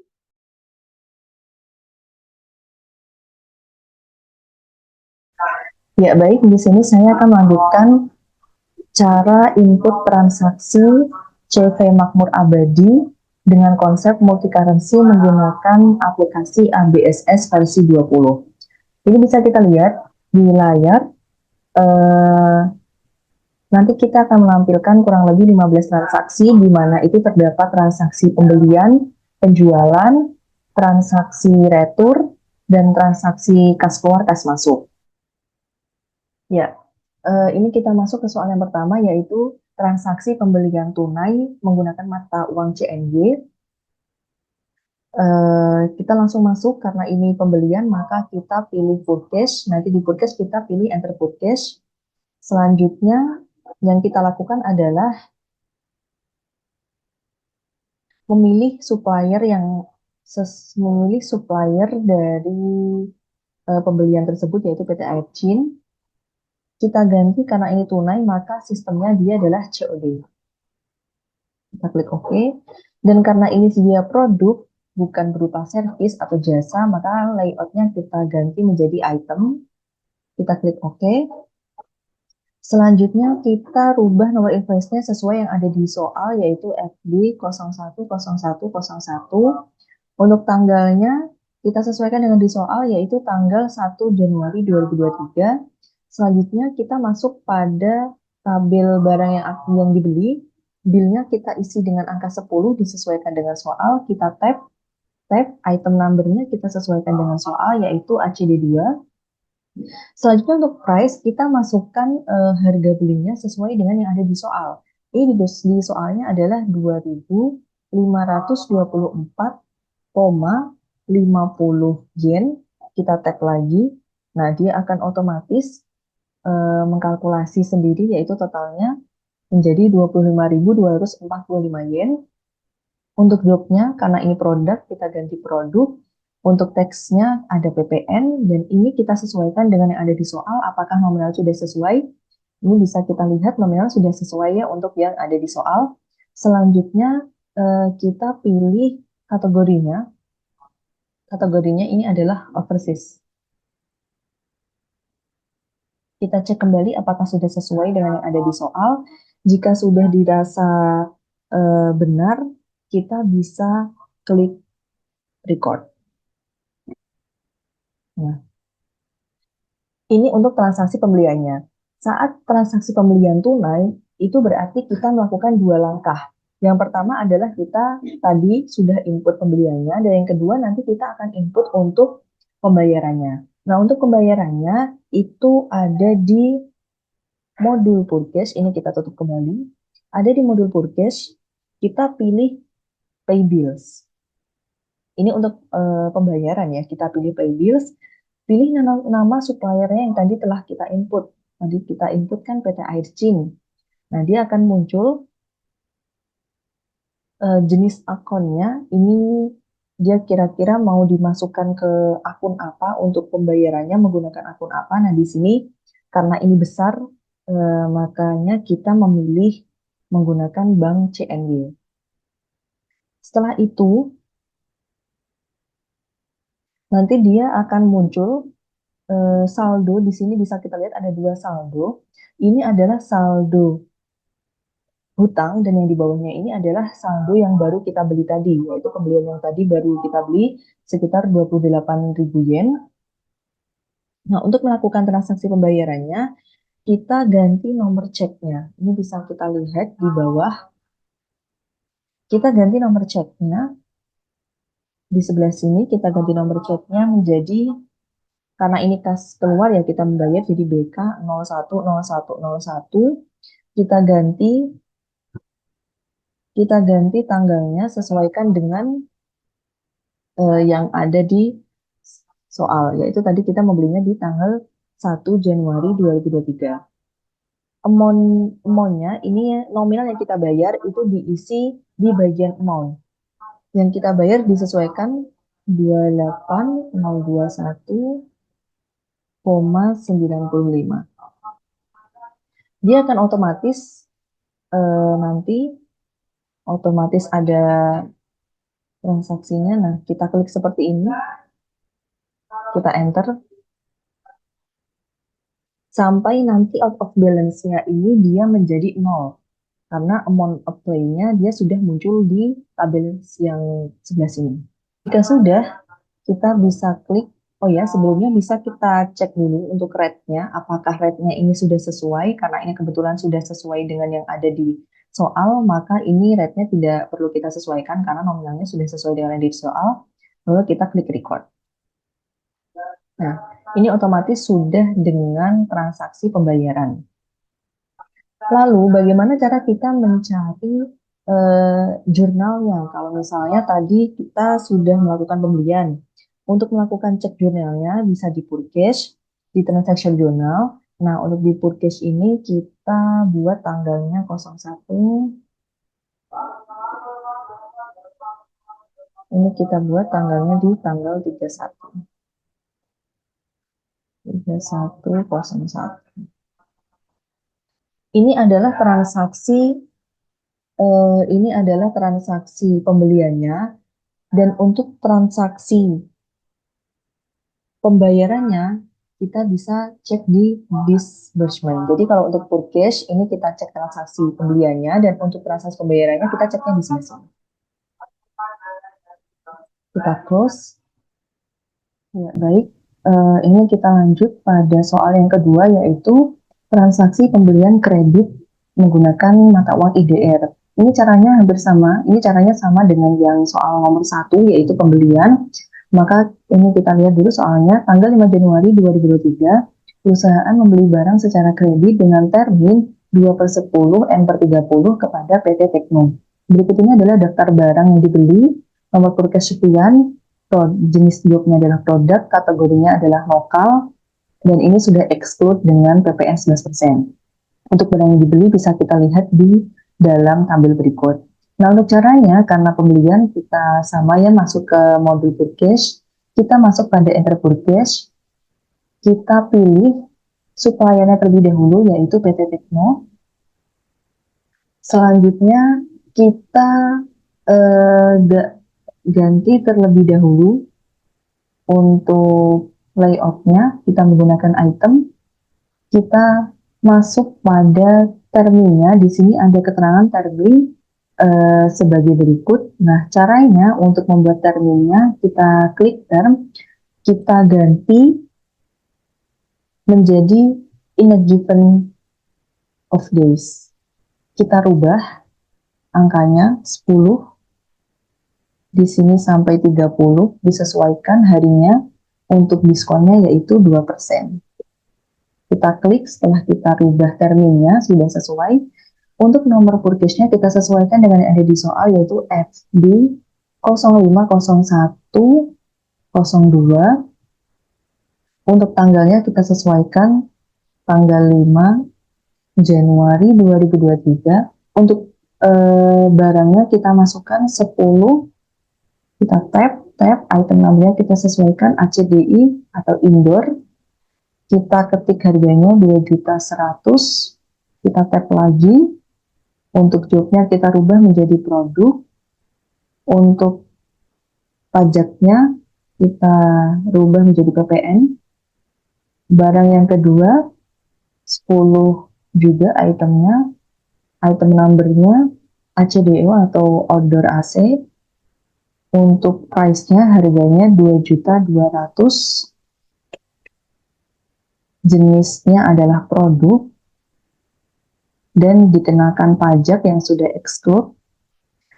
[SPEAKER 1] Ya, baik, di sini saya akan melanjutkan cara input transaksi CV Makmur Abadi dengan konsep multi-currency menggunakan aplikasi ABSS versi 20. Ini bisa kita lihat di layar. Nanti kita akan menampilkan kurang lebih 15 transaksi, di mana itu terdapat transaksi pembelian, penjualan, transaksi retur, dan transaksi kas keluar, kas masuk. Ya, ini kita masuk ke soal yang pertama, yaitu transaksi pembelian tunai menggunakan mata uang CNY. Kita langsung masuk, karena ini pembelian, maka kita pilih full cash. Nanti di full cash kita pilih enter full cash. Selanjutnya yang kita lakukan adalah memilih supplier dari pembelian tersebut, yaitu PT Airchin. Kita ganti karena ini tunai, maka sistemnya dia adalah COD. Kita klik OK. Dan karena ini sedia produk, bukan berupa servis atau jasa, maka layoutnya kita ganti menjadi item. Kita klik OK. Selanjutnya kita rubah nomor invoice-nya sesuai yang ada di soal, yaitu FB 010101. Untuk tanggalnya kita sesuaikan dengan di soal, yaitu tanggal 1 Januari 2023. Selanjutnya kita masuk pada tabel barang yang dibeli. Bilnya kita isi dengan angka 10 disesuaikan dengan soal. Kita tab item number-nya kita sesuaikan dengan soal, yaitu ACD2. Selanjutnya untuk price, kita masukkan harga belinya sesuai dengan yang ada di soal. Ini di soalnya adalah 2.524,50 yen. Kita tap lagi. Nah, dia akan otomatis mengkalkulasi sendiri, yaitu totalnya menjadi 25.245 yen. Untuk jobnya, karena ini produk, kita ganti produk. Untuk teksnya ada PPN, dan ini kita sesuaikan dengan yang ada di soal, apakah nominal sudah sesuai. Ini bisa kita lihat nominal sudah sesuai ya untuk yang ada di soal. Selanjutnya kita pilih Kategorinya ini adalah overseas. Kita cek kembali apakah sudah sesuai dengan yang ada di soal. Jika sudah dirasa benar, kita bisa klik record. Nah, ini untuk transaksi pembeliannya. Saat transaksi pembelian tunai, itu berarti kita melakukan 2 langkah. Yang pertama adalah kita tadi sudah input pembeliannya, dan yang kedua nanti kita akan input untuk pembayarannya. Nah, untuk pembayarannya itu ada di modul purchase, ini kita tutup kembali. Ada di modul purchase, kita pilih pay bills. Ini untuk pembayaran ya, kita pilih pay bills. Pilih nama suppliernya yang tadi telah kita input. Tadi kita input kan PT Air Cing. Nah, dia akan muncul jenis akunnya. Ini dia kira-kira mau dimasukkan ke akun apa untuk pembayarannya menggunakan akun apa. Nah, di sini karena ini besar, makanya kita memilih menggunakan bank CNY. Setelah itu, nanti dia akan muncul saldo. Di sini bisa kita lihat ada 2 saldo. Ini adalah saldo hutang dan yang di bawahnya ini adalah saldo yang baru kita beli tadi, yaitu pembelian yang tadi baru kita beli sekitar 28.000 yen. Nah, untuk melakukan transaksi pembayarannya, kita ganti nomor ceknya. Ini bisa kita lihat di bawah. Kita ganti nomor ceknya. Di sebelah sini kita ganti nomor ceknya menjadi, karena ini kas keluar ya, kita membayar jadi BK 010101. Kita ganti tanggalnya sesuaikan dengan yang ada di soal, yaitu tadi kita membelinya di tanggal 1 Januari 2023. Amount-nya ini nominal yang kita bayar itu diisi di bagian amount. Yang kita bayar disesuaikan 28.021,95. Dia akan otomatis nanti otomatis ada transaksinya. Nah, kita klik seperti ini. Kita enter. Sampai nanti out of balance-nya ini dia menjadi 0. Karena amount of play-nya dia sudah muncul di tabel yang sebelah sini. Jika sudah, kita bisa klik. Oh ya, sebelumnya bisa kita cek dulu untuk rate-nya. Apakah rate-nya ini sudah sesuai? Karena ini kebetulan sudah sesuai dengan yang ada di soal, maka ini rate-nya tidak perlu kita sesuaikan karena nominalnya sudah sesuai dengan yang di soal. Lalu kita klik record. Nah, ini otomatis sudah dengan transaksi pembayaran. Lalu, bagaimana cara kita mencari jurnalnya? Kalau misalnya tadi kita sudah melakukan pembelian, untuk melakukan cek jurnalnya bisa di purchase, di transaction journal. Nah, untuk di purchase ini kita buat tanggalnya 01. Ini kita buat tanggalnya di tanggal 31. 3101. Ini adalah transaksi pembeliannya, dan untuk transaksi pembayarannya kita bisa cek di disbursement. Jadi kalau untuk purchase ini kita cek transaksi pembeliannya, dan untuk transaksi pembayarannya kita ceknya di sini. Kita close. Ya, baik. Ini kita lanjut pada soal yang kedua, yaitu transaksi pembelian kredit menggunakan mata uang IDR. Ini caranya hampir sama. Ini caranya sama dengan yang soal nomor 1, yaitu pembelian. Maka ini kita lihat dulu soalnya. Tanggal 5 Januari 2023, perusahaan membeli barang secara kredit dengan termin 2/10 N/30 kepada PT Tekno. Berikut ini adalah daftar barang yang dibeli, nomor purchase sekian, jenis jobnya adalah produk, kategorinya adalah lokal, dan ini sudah exclude dengan PPN 11%. Untuk barang yang dibeli bisa kita lihat di dalam tabel berikut. Nah, untuk caranya, karena pembelian kita sama ya, masuk ke modul purchase, kita masuk pada enter purchase, kita pilih suppliernya terlebih dahulu, yaitu PT Tekno. Selanjutnya kita ganti terlebih dahulu. Untuk layoutnya kita menggunakan item, kita masuk pada termnya. Di sini ada keterangan termin sebagai berikut. Nah, caranya untuk membuat terminnya, kita klik term, kita ganti menjadi in a given of days. Kita rubah angkanya 10, di sini sampai 30, disesuaikan harinya. Untuk diskonnya yaitu 2%. Kita klik setelah kita rubah terminnya, sudah sesuai. Untuk nomor purchase-nya kita sesuaikan dengan yang ada di soal, yaitu FB 050102. Untuk tanggalnya kita sesuaikan tanggal 5 Januari 2023. Untuk barangnya kita masukkan 10, kita tap, item namanya kita sesuaikan ACDI atau indoor. Kita ketik harganya 2.100.000, kita tap lagi. Untuk jobnya kita rubah menjadi produk. Untuk pajaknya kita rubah menjadi PPN. Barang yang kedua 10 juga itemnya, item numbernya ACDO atau outdoor AC. Untuk price-nya harganya 2.200.000. Jenisnya adalah produk dan dikenakan pajak yang sudah exclude.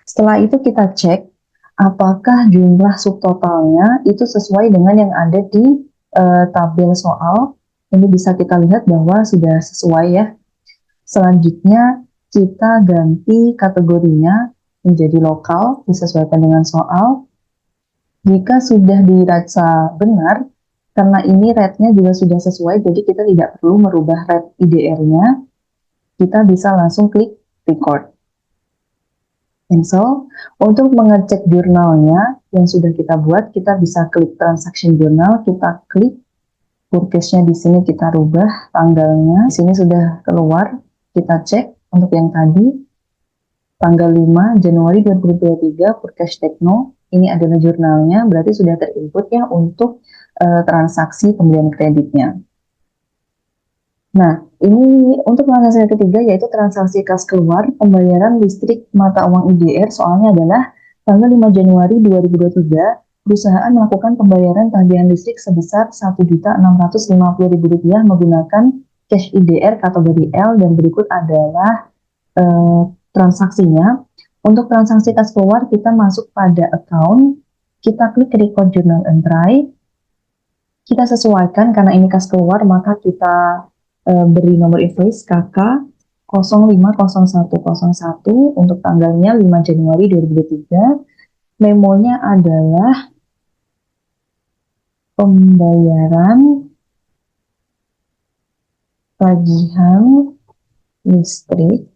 [SPEAKER 1] Setelah itu kita cek apakah jumlah subtotalnya itu sesuai dengan yang ada di tabel soal. Ini bisa kita lihat bahwa sudah sesuai ya. Selanjutnya kita ganti kategorinya menjadi lokal, disesuaikan dengan soal. Jika sudah dirasa benar, karena ini rate-nya juga sudah sesuai, jadi kita tidak perlu merubah rate IDR-nya, kita bisa langsung klik record. Cancel. Untuk mengecek jurnalnya yang sudah kita buat, kita bisa klik transaction journal, kita klik purchase-nya di sini, kita rubah tanggalnya. Di sini sudah keluar, kita cek untuk yang tadi. Tanggal 5 Januari 2023, purchase Tekno, ini adalah jurnalnya, berarti sudah terinput ya untuk transaksi pembelian kreditnya. Nah, ini untuk transaksi ketiga yaitu transaksi kas keluar, pembayaran listrik mata uang IDR, soalnya adalah tanggal 5 Januari 2023, perusahaan melakukan pembayaran tagihan listrik sebesar Rp1.650.000 menggunakan cash IDR kategori L, dan berikut adalah transaksinya. Untuk transaksi kas keluar, kita masuk pada account, kita klik record journal entry, kita sesuaikan karena ini kas keluar, maka kita beri nomor invoice KK 050101 untuk tanggalnya 5 Januari 2023. Memonya adalah pembayaran tagihan listrik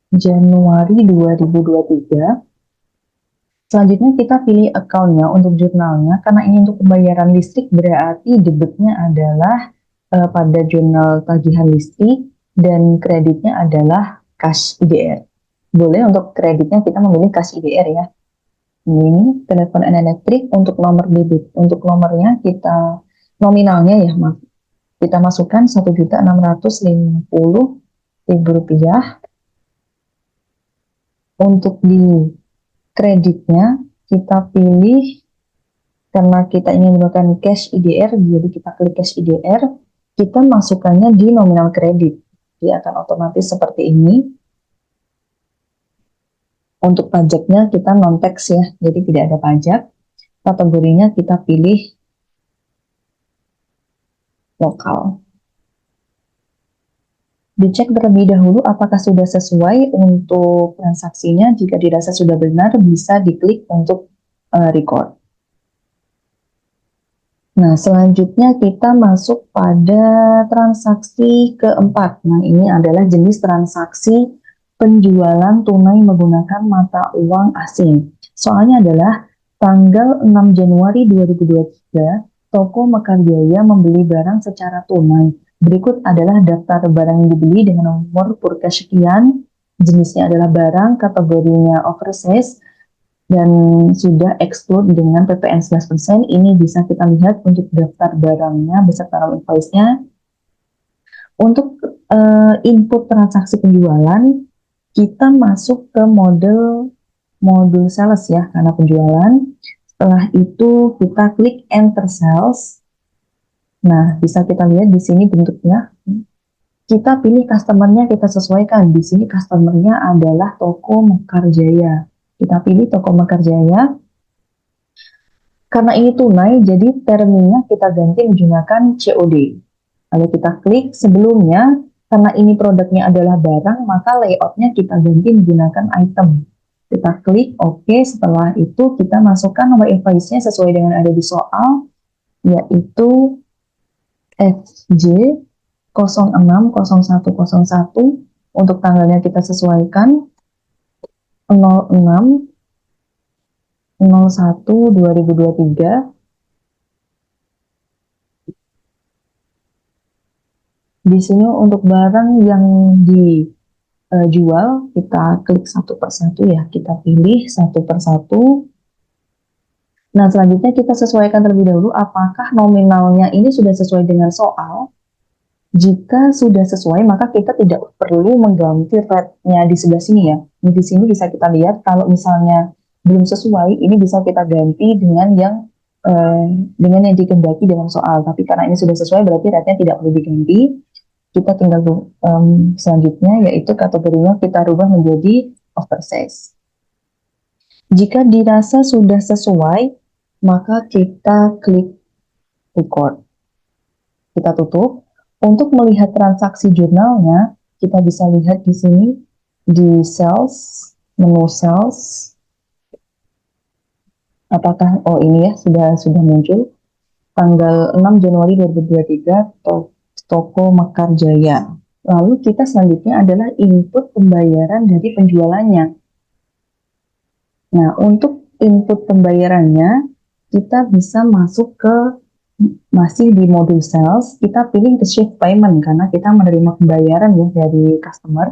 [SPEAKER 1] Januari 2023. Selanjutnya kita pilih account-nya untuk jurnalnya. Karena ini untuk pembayaran listrik, berarti debitnya adalah pada jurnal tagihan listrik dan kreditnya adalah cash IDR. Boleh untuk kreditnya kita memilih cash IDR ya. Ini telepon elektrik. Untuk nomor debit, untuk nomornya kita nominalnya ya, kita masukkan Rp1.650.000. Untuk di kreditnya kita pilih, karena kita ingin menggunakan cash IDR, jadi kita klik cash IDR, kita masukkannya di nominal kredit, dia akan otomatis seperti ini. Untuk pajaknya kita non tax ya, jadi tidak ada pajak. Kategorinya kita pilih lokal. Dicek terlebih dahulu apakah sudah sesuai untuk transaksinya. Jika dirasa sudah benar, bisa diklik untuk record. Nah, selanjutnya kita masuk pada transaksi keempat. Nah, ini adalah jenis transaksi penjualan tunai menggunakan mata uang asing. Soalnya adalah tanggal 6 Januari 2023, toko Mekar Jaya membeli barang secara tunai. Berikut adalah daftar barang yang dibeli dengan nomor purchase sekian. jenisnya adalah barang, kategorinya oversize, dan sudah exclude dengan PPN 11%. Ini bisa kita lihat untuk daftar barangnya beserta nama invoice-nya. Untuk input transaksi penjualan, kita masuk ke modul sales ya, karena penjualan. Setelah itu kita klik enter sales. Nah, bisa kita lihat di sini bentuknya. Kita pilih customer-nya, kita sesuaikan. Di sini customer-nya adalah Toko Mekarjaya. Kita pilih Toko Mekarjaya. Karena ini tunai, jadi terminnya kita ganti menggunakan COD. Lalu kita klik sebelumnya, karena ini produknya adalah barang, maka layoutnya kita ganti menggunakan item. Kita klik OK, setelah itu kita masukkan nomor invoice-nya sesuai dengan ada di soal, yaitu FJ 060101. Untuk tanggalnya kita sesuaikan 06/01/2023. Di sini untuk barang yang dijual, kita klik satu persatu ya, kita pilih satu persatu. Nah, selanjutnya kita sesuaikan terlebih dahulu apakah nominalnya ini sudah sesuai dengan soal. Jika sudah sesuai, maka kita tidak perlu mengganti rate-nya di sebelah sini ya. Di sini bisa kita lihat kalau misalnya belum sesuai, ini bisa kita ganti dengan yang dikehendaki dalam soal. Tapi karena ini sudah sesuai, berarti rate-nya tidak perlu diganti. Kita tinggal selanjutnya, yaitu kategorinya kita rubah menjadi oversize. Jika dirasa sudah sesuai, maka kita klik record. Kita tutup. Untuk melihat transaksi jurnalnya, kita bisa lihat di sini di sales, menu sales. Apakah ini ya sudah muncul tanggal 6 Januari 2023 Toko Mekarjaya. Lalu kita selanjutnya adalah input pembayaran dari penjualannya. Nah, untuk input pembayarannya kita bisa masuk ke masih di modul sales, kita pilih receive payment karena kita menerima pembayaran ya dari customer.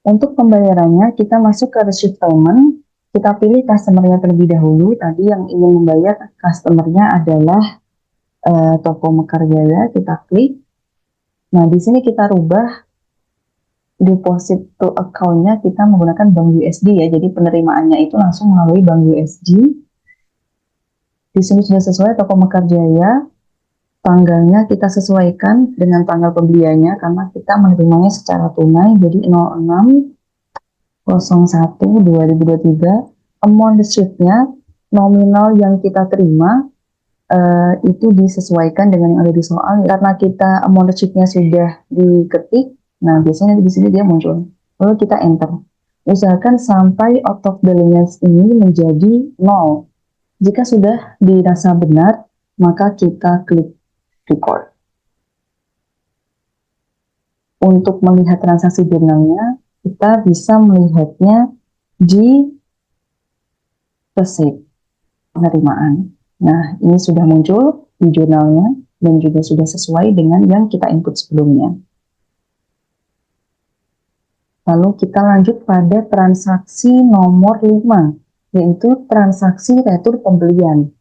[SPEAKER 1] Untuk pembayarannya kita masuk ke receive payment, kita pilih customernya terlebih dahulu. Tadi yang ingin membayar customernya adalah Toko Mekarjaya, kita klik. Nah, di sini kita rubah deposit to account-nya, kita menggunakan bank USD ya, jadi penerimaannya itu langsung melalui bank USD. Di sini sudah sesuai Toko Mekarjaya. Tanggalnya kita sesuaikan dengan tanggal pembeliannya karena kita menerimanya secara tunai, jadi 06/01/2023. Amount receipt-nya, nominal yang kita terima itu disesuaikan dengan yang ada di soal. Karena kita amount receipt-nya sudah diketik, nah biasanya di sini dia muncul. Lalu kita enter. Usahakan sampai out of balance ini menjadi 0. Jika sudah dirasa benar, maka kita klik record. Untuk melihat transaksi jurnalnya, kita bisa melihatnya di receipt penerimaan. Nah, ini sudah muncul di jurnalnya dan juga sudah sesuai dengan yang kita input sebelumnya. Lalu kita lanjut pada transaksi nomor 5, yaitu transaksi retur pembelian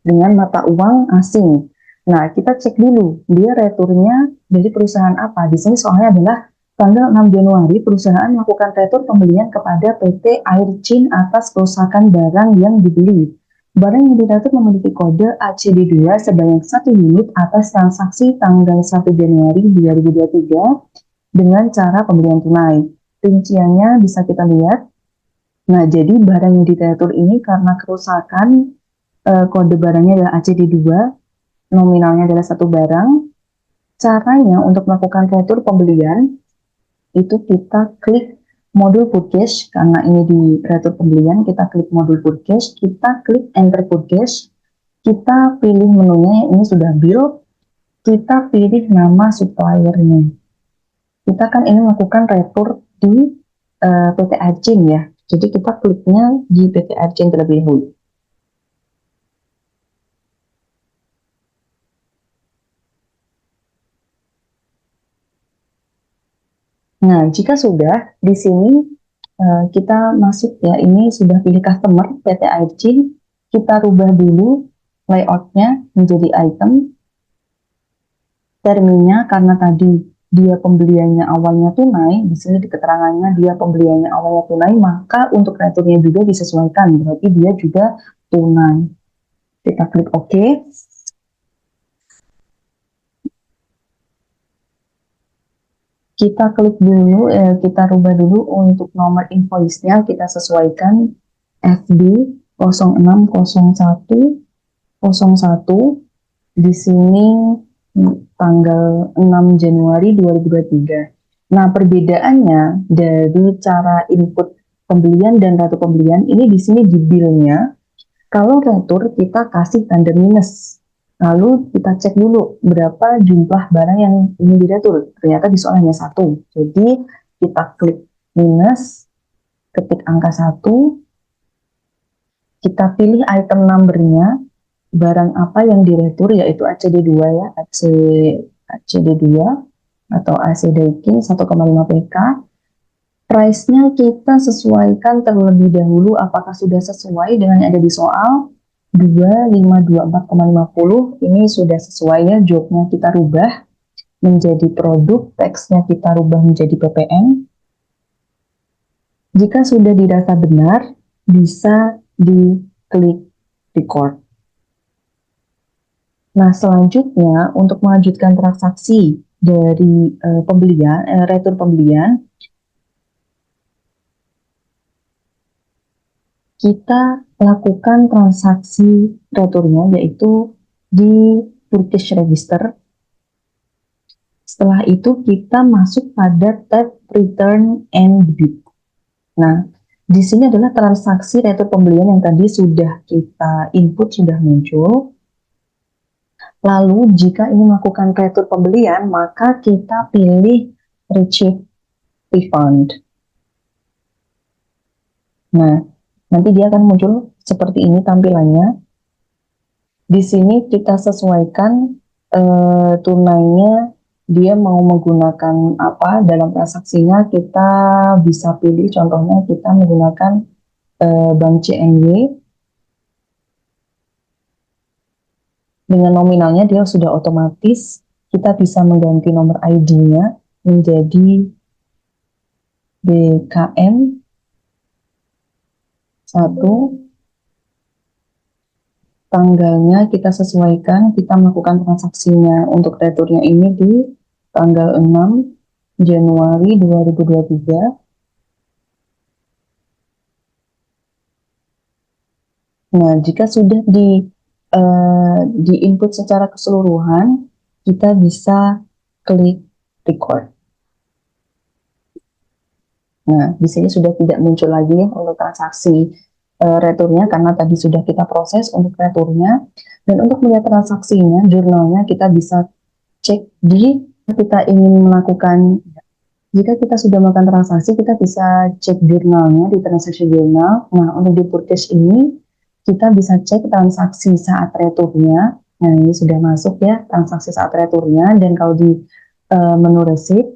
[SPEAKER 1] dengan mata uang asing. Nah, kita cek dulu, dia returnya dari perusahaan apa. Di sini soalnya adalah tanggal 6 Januari, perusahaan melakukan retur pembelian kepada PT Air Chin atas kerusakan barang yang dibeli. Barang yang diretur memiliki kode ACD2 sebanyak 1 unit atas transaksi tanggal 1 Januari 2023 dengan cara pembelian tunai. Rinciannya bisa kita lihat. Nah, jadi barang yang diretur ini karena kerusakan, kode barangnya adalah ACD2, nominalnya adalah satu barang. Caranya untuk melakukan retur pembelian, itu kita klik modul purchase, karena ini di retur pembelian, kita klik modul purchase, kita klik enter purchase, kita pilih menunya, ini sudah bill, kita pilih nama suppliernya. Kita kan ini melakukan retur di PT Arcin ya, jadi kita kliknya di PT Arcin terlebih dahulu.
[SPEAKER 5] Nah, jika sudah, di sini kita masuk ya, ini sudah pilih customer PT Airchin, kita rubah dulu layoutnya menjadi item, terminnya karena tadi dia pembeliannya awalnya tunai, di sini di keterangannya dia pembeliannya awalnya tunai, maka untuk returnya juga disesuaikan, berarti dia juga tunai. Kita klik OK. Kita klik dulu, kita rubah dulu untuk nomor invoice-nya, kita sesuaikan FB 060101 di sini tanggal 6 Januari 2023. Nah, perbedaannya dari cara input pembelian dan retur pembelian ini di sini di bill-nya. Kalau retur kita kasih tanda minus. Lalu kita cek dulu berapa jumlah barang yang ingin diretur. Ternyata di soal hanya 1. Jadi kita klik minus, ketik angka 1, kita pilih item number-nya, barang apa yang diretur, yaitu ACD2 ya, ACD2 atau AC Daikin 1,5 PK. Price-nya kita sesuaikan terlebih dahulu apakah sudah sesuai dengan yang ada di soal 2524,50. Ini sudah sesuai ya, jobnya kita rubah menjadi produk, teksnya kita rubah menjadi PPN. Jika sudah dirasa benar, bisa diklik record. Nah, selanjutnya untuk melanjutkan transaksi dari retur pembelian, kita lakukan transaksi returnya yaitu di purchase register. Setelah itu kita masuk pada tab return and debit. Nah, di sini adalah transaksi retur pembelian yang tadi sudah kita input, sudah muncul. Lalu jika ingin melakukan retur pembelian, maka kita pilih receipt refund. Nah, nanti dia akan muncul seperti ini tampilannya. Di sini kita sesuaikan tunainya, dia mau menggunakan apa dalam transaksinya, kita bisa pilih, contohnya kita menggunakan bank CNY. Dengan nominalnya dia sudah otomatis, kita bisa mengganti nomor ID-nya menjadi BKM 1. Tanggalnya kita sesuaikan, kita melakukan transaksinya untuk returnya ini di tanggal 6 Januari 2023. Nah, jika sudah di input secara keseluruhan, kita bisa klik record. Nah, di sini sudah tidak muncul lagi ya untuk transaksi returnya karena tadi sudah kita proses untuk returnya. Dan untuk melihat transaksinya, jurnalnya kita bisa cek kita ingin melakukan, jika kita sudah melakukan transaksi, kita bisa cek jurnalnya di transaksi jurnal. Nah, untuk di purchase ini, kita bisa cek transaksi saat returnya. Nah, ini sudah masuk ya, transaksi saat returnya. Dan kalau di menu receipt,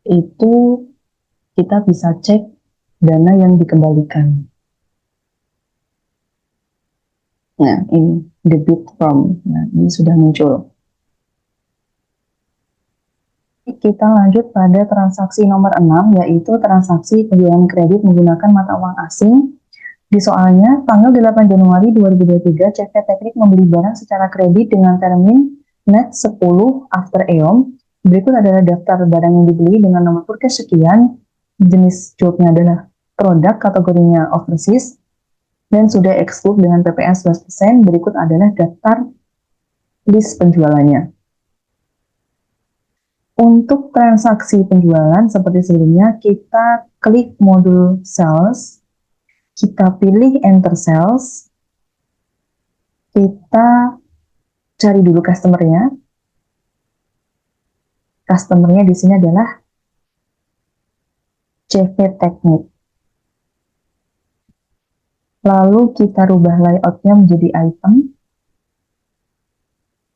[SPEAKER 5] itu kita bisa cek dana yang dikembalikan. Nah, ini debit from. Nah, ini sudah muncul. Kita lanjut pada transaksi nomor 6, yaitu transaksi penjualan kredit menggunakan mata uang asing. Di soalnya, tanggal 8 Januari 2023, CP Teknik membeli barang secara kredit dengan termin net 10 after EOM. Berikut adalah daftar barang yang dibeli dengan nomor purchase sekian. Jenis jobnya adalah produk, kategorinya overseas, dan sudah exclude dengan PPN 11%. Berikut adalah daftar list penjualannya. Untuk transaksi penjualan seperti sebelumnya, kita klik modul sales, kita pilih enter sales, kita cari dulu customer-nya. Customer-nya di sini adalah CV Teknik. Lalu kita rubah layout-nya menjadi item.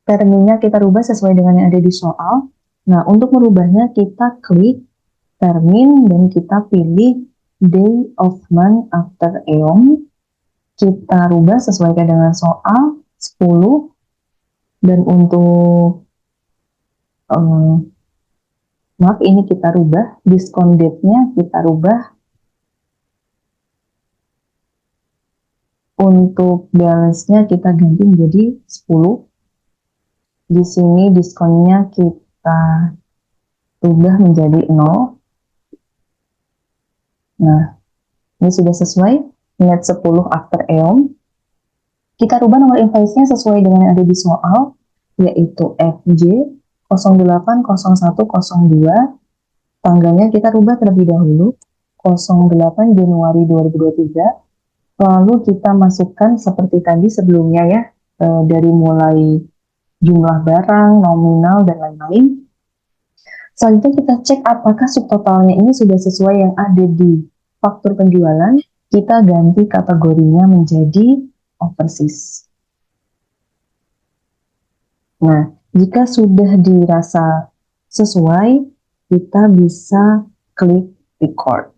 [SPEAKER 5] Terminnya kita rubah sesuai dengan yang ada di soal. Nah, untuk merubahnya kita klik termin, dan kita pilih day of month after eon. Kita rubah sesuaikan dengan soal 10, dan untuk maaf, ini kita rubah, diskon date-nya kita rubah. Untuk balance-nya kita ganti menjadi 10. Di sini diskonnya kita rubah menjadi 0. Nah, ini sudah sesuai. Net 10 after eon. Kita rubah nomor invoice-nya sesuai dengan yang ada di soal, yaitu FJ 080102. Tanggalnya kita rubah terlebih dahulu, 08 Januari 2023. Lalu kita masukkan seperti tadi sebelumnya ya, dari mulai jumlah barang, nominal, dan lain-lain. Selanjutnya kita cek apakah subtotalnya ini sudah sesuai yang ada di faktur penjualan. Kita ganti kategorinya menjadi overseas. Nah, jika sudah dirasa sesuai, kita bisa klik record.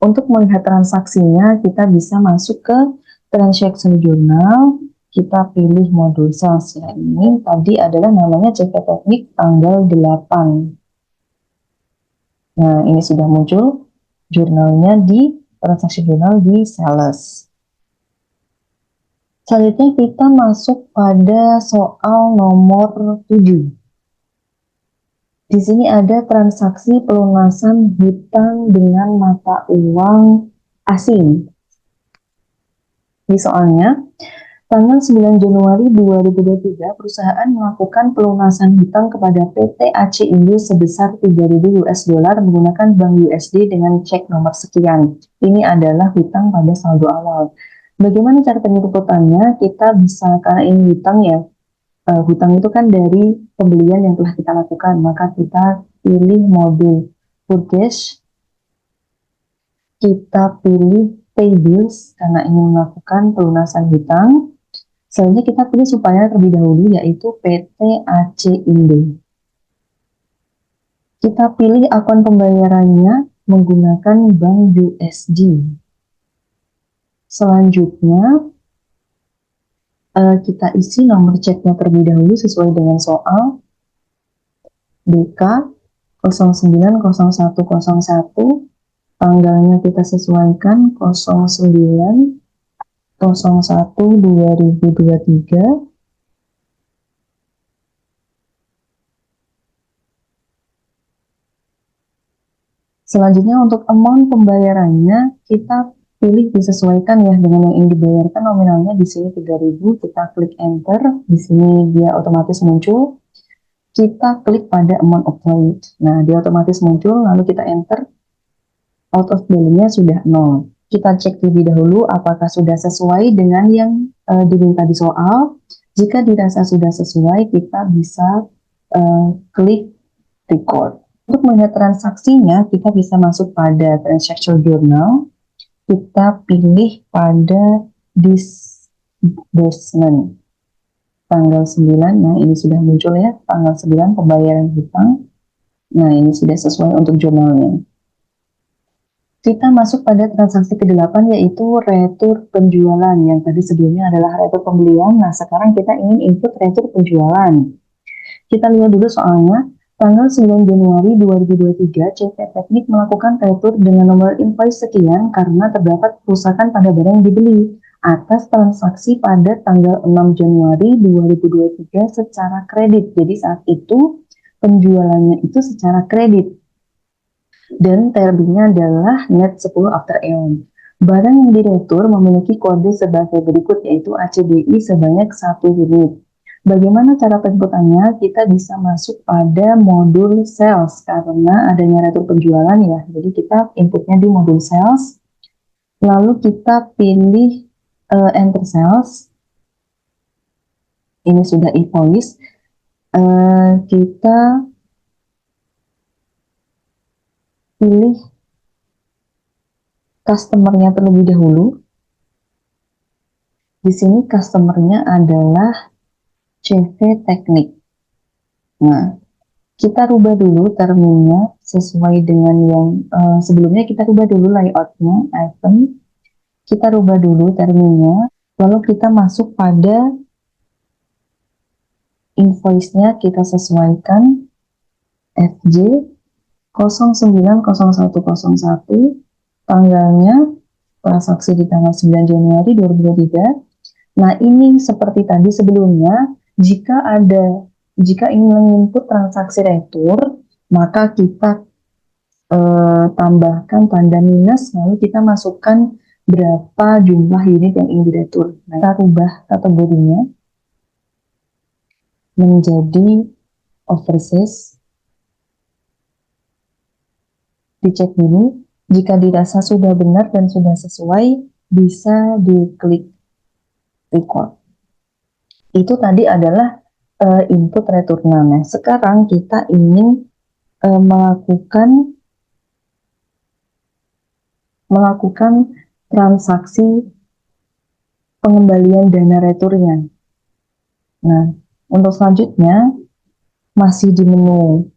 [SPEAKER 5] Untuk melihat transaksinya, kita bisa masuk ke transaction journal. Kita pilih modul sales ya. Ini tadi adalah namanya CP Teknik tanggal 8. Nah, ini sudah muncul jurnalnya di transaction journal di sales. Selanjutnya kita masuk pada soal nomor 7. Di sini ada transaksi pelunasan hutang dengan mata uang asing. Di soalnya, tanggal 9 Januari 2023, perusahaan melakukan pelunasan hutang kepada PT AC Indo sebesar 3.000 US dollar menggunakan bank USD dengan cek nomor sekian. Ini adalah hutang pada saldo awal. Bagaimana cara penyebutannya? Kita bisa, karena ini hutang ya, hutang itu kan dari pembelian yang telah kita lakukan, maka kita pilih modul purchase, kita pilih pay bills karena ingin melakukan pelunasan hutang. Selanjutnya kita pilih supplier terlebih dahulu, yaitu PT AC Indo. Kita pilih akun pembayarannya menggunakan bank USD. Selanjutnya kita isi nomor ceknya terlebih dahulu sesuai dengan soal. BK 090101, tanggalnya kita sesuaikan 09/01/2023. Selanjutnya untuk amount pembayarannya kita pilih disesuaikan ya dengan yang ingin dibayarkan. Nominalnya di sini 3.000, kita klik enter. Di sini dia otomatis muncul. Kita klik pada amount applied. Nah, dia otomatis muncul, lalu kita enter. Out of value-nya sudah 0. Kita cek terlebih dahulu apakah sudah sesuai dengan yang diminta di soal. Jika dirasa sudah sesuai, kita bisa klik record. Untuk melihat transaksinya, kita bisa masuk pada transaction journal. Kita pilih pada disbursement tanggal 9. Nah, ini sudah muncul ya, tanggal 9 pembayaran hutang. Nah, ini sudah sesuai untuk jurnalnya. Kita masuk pada transaksi ke-8, yaitu retur penjualan. Yang tadi sebelumnya adalah retur pembelian. Nah, sekarang kita ingin input retur penjualan. Kita lihat dulu soalnya. Tanggal 9 Januari 2023, CP Teknik melakukan retur dengan nomor invoice sekian karena terdapat kerusakan pada barang yang dibeli atas transaksi pada tanggal 6 Januari 2023 secara kredit. Jadi saat itu penjualannya itu secara kredit. Dan termnya adalah net 10 after eon. Barang yang diretur memiliki kode sebagai berikut, yaitu ACBI sebanyak 1 unit. Bagaimana cara penyebutannya? Kita bisa masuk pada modul sales karena adanya retur penjualan ya. Jadi kita inputnya di modul sales. Lalu kita pilih enter sales. Ini sudah invoice. Kita pilih customer-nya terlebih dahulu. Di sini customer-nya adalah CV Teknik. Nah, Kita rubah dulu termnya sesuai dengan yang sebelumnya. Kita rubah dulu layoutnya, item. Kita rubah dulu termnya, lalu kita masuk pada invoice-nya, kita sesuaikan FJ 090101, tanggalnya transaksi di tanggal 9 Januari 2023. Nah, ini seperti tadi sebelumnya, jika ingin menginput transaksi retur, maka kita tambahkan tanda minus, lalu kita masukkan berapa jumlah unit yang ingin diretur. Nah, kita rubah kategorinya menjadi overseas. Dicek dulu, jika dirasa sudah benar dan sudah sesuai, bisa diklik record. Itu tadi adalah input returnnya. Nah, sekarang kita ingin melakukan transaksi pengembalian dana returnya. Nah, untuk selanjutnya masih di menu,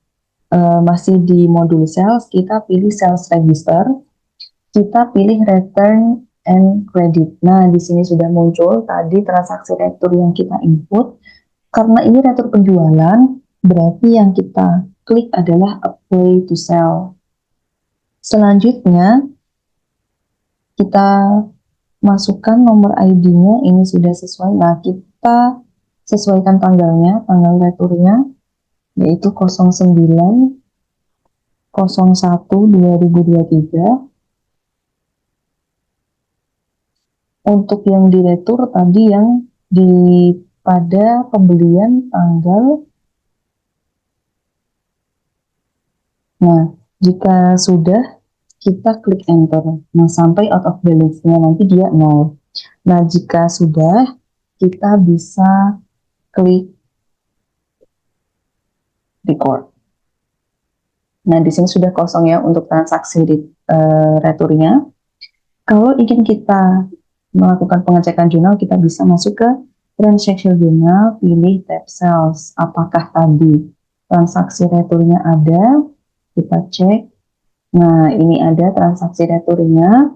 [SPEAKER 5] masih di modul sales, kita pilih sales register, kita pilih return and credit. Nah, di sini sudah muncul tadi transaksi retur yang kita input. Karena ini retur penjualan, berarti yang kita klik adalah apply to sell. Selanjutnya, kita masukkan nomor ID-nya, ini sudah sesuai. Nah, kita sesuaikan tanggalnya, tanggal returnya, yaitu 09/01/2023. Untuk yang diretur tadi yang pada pembelian tanggal. Nah, jika sudah, kita klik enter. Nah, sampai out of balance-nya nanti dia 0. Nah, jika sudah, kita bisa klik record. Nah, di sini sudah kosong ya untuk transaksi returnya. Kalau ingin kita melakukan pengecekan jurnal, kita bisa masuk ke transaction journal, pilih tab sales. Apakah tadi transaksi returnya ada? Kita cek. Nah, ini ada transaksi returnya,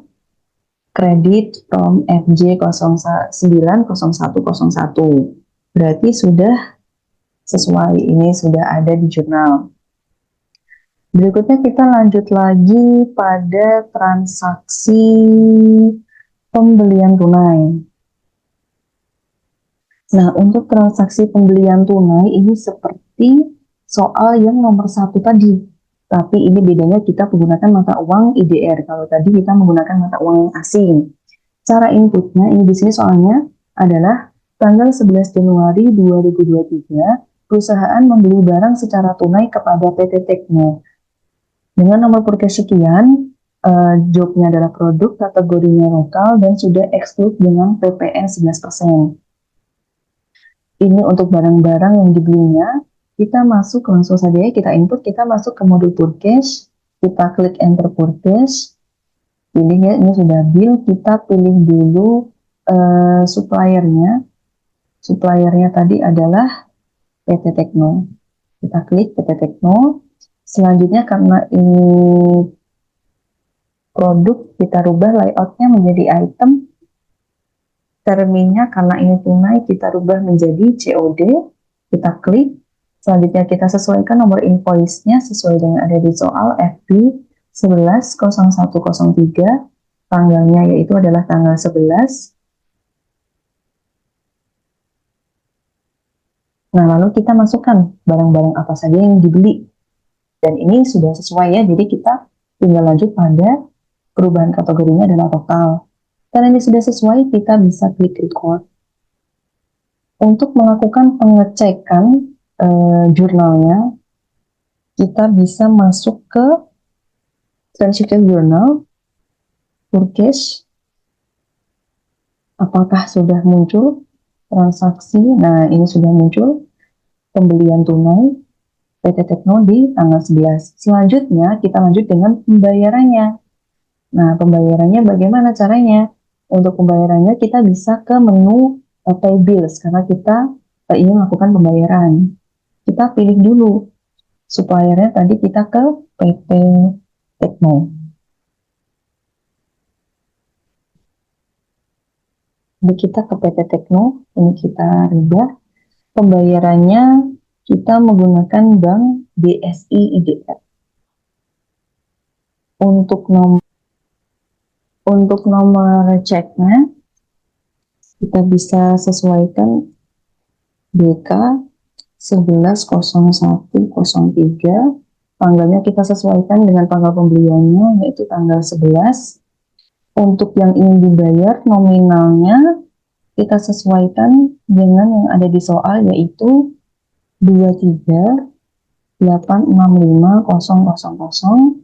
[SPEAKER 5] kredit from FJ 09/01/01. Berarti sudah sesuai, ini sudah ada di jurnal. Berikutnya kita lanjut lagi pada transaksi pembelian tunai. Nah, untuk transaksi pembelian tunai ini seperti soal yang nomor 1 tadi. Tapi ini bedanya kita menggunakan mata uang IDR. Kalau tadi kita menggunakan mata uang asing. Cara inputnya ini di sini soalnya adalah tanggal 11 Januari 2023, perusahaan membeli barang secara tunai kepada PT Tekno. Dengan nomor purchase sekian, jobnya adalah produk, kategorinya lokal, dan sudah exclude dengan PPN 11%. Ini untuk barang-barang yang dibelinya. Kita masuk langsung saja ya, kita input, kita masuk ke modul purchase, kita klik enter purchase, pilih ya, ini sudah bill, kita pilih dulu suppliernya. Suppliernya tadi adalah PT Tekno. Kita klik PT Tekno. Selanjutnya karena ini produk, kita rubah layoutnya menjadi item. Terminnya karena ini tunai, kita rubah menjadi COD. Kita klik. Selanjutnya kita sesuaikan nomor invoice-nya sesuai dengan ada di soal FB 11/01/03. Tanggalnya yaitu adalah tanggal 11. Nah, lalu kita masukkan barang-barang apa saja yang dibeli. Dan ini sudah sesuai ya, jadi kita tinggal lanjut pada perubahan kategorinya adalah total. Karena ini sudah sesuai, kita bisa klik record. Untuk melakukan pengecekan jurnalnya, kita bisa masuk ke transaction journal, purchase, apakah sudah muncul transaksi. Nah, ini sudah muncul pembelian tunai PT Tekno di tanggal 11. Selanjutnya kita lanjut dengan pembayarannya. Nah, pembayarannya bagaimana caranya? Untuk pembayarannya kita bisa ke menu pay bills karena kita ingin melakukan pembayaran. Kita pilih dulu Suppliernya tadi kita ke PT Tekno. Jadi kita ke PT Tekno, ini kita rubah. Pembayarannya kita menggunakan bank BSI IDR. Untuk nomor ceknya kita bisa sesuaikan BK 11.01.03. Tanggalnya kita sesuaikan dengan tanggal pembeliannya, yaitu tanggal 11. Untuk yang ingin dibayar nominalnya kita sesuaikan dengan yang ada di soal, yaitu 23.865.000.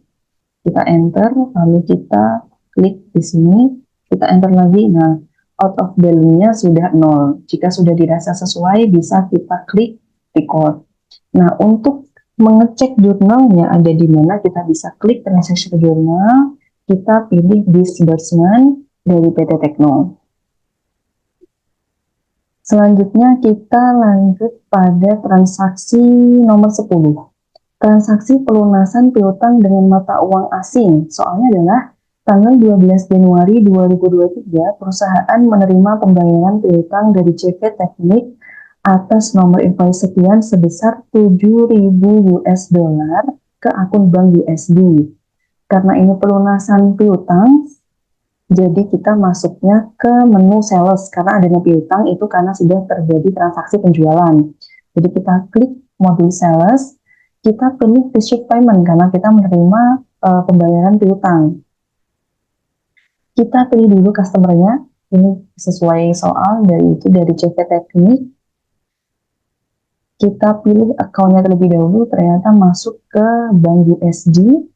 [SPEAKER 5] Kita enter, lalu kita klik di sini, kita enter lagi. Nah, out of value-nya sudah 0. Jika sudah dirasa sesuai, bisa kita klik record. Nah, untuk mengecek jurnalnya ada di mana, kita bisa klik transaction journal, kita pilih disbursement dari PT Tekno. Selanjutnya kita lanjut pada transaksi nomor 10. Transaksi pelunasan piutang dengan mata uang asing. Soalnya adalah tanggal 12 Januari 2023, perusahaan menerima pembayaran piutang dari CV Teknik atas nomor invoice sekian sebesar 7.000 US dollar ke akun bank USD. Karena ini pelunasan piutang, jadi kita masuknya ke menu sales. Karena adanya piutang itu karena sudah terjadi transaksi penjualan. Jadi kita klik modul sales, kita pilih receipt payment karena kita menerima pembayaran piutang. Kita pilih dulu customer-nya, ini sesuai soal dari CV Teknik. Kita pilih account-nya terlebih dahulu, ternyata masuk ke bank USD.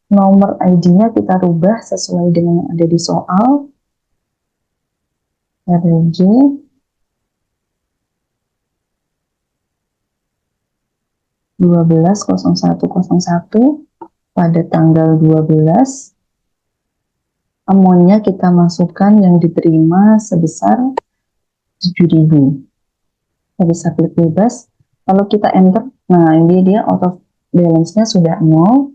[SPEAKER 5] Nomor ID-nya kita rubah sesuai dengan yang ada di soal. RG 12.01.01 pada tanggal 12. Amount-nya kita masukkan yang diterima sebesar 7.000. Kita bisa klik bebas, lalu kita enter. Nah, ini dia out of balance-nya sudah 0.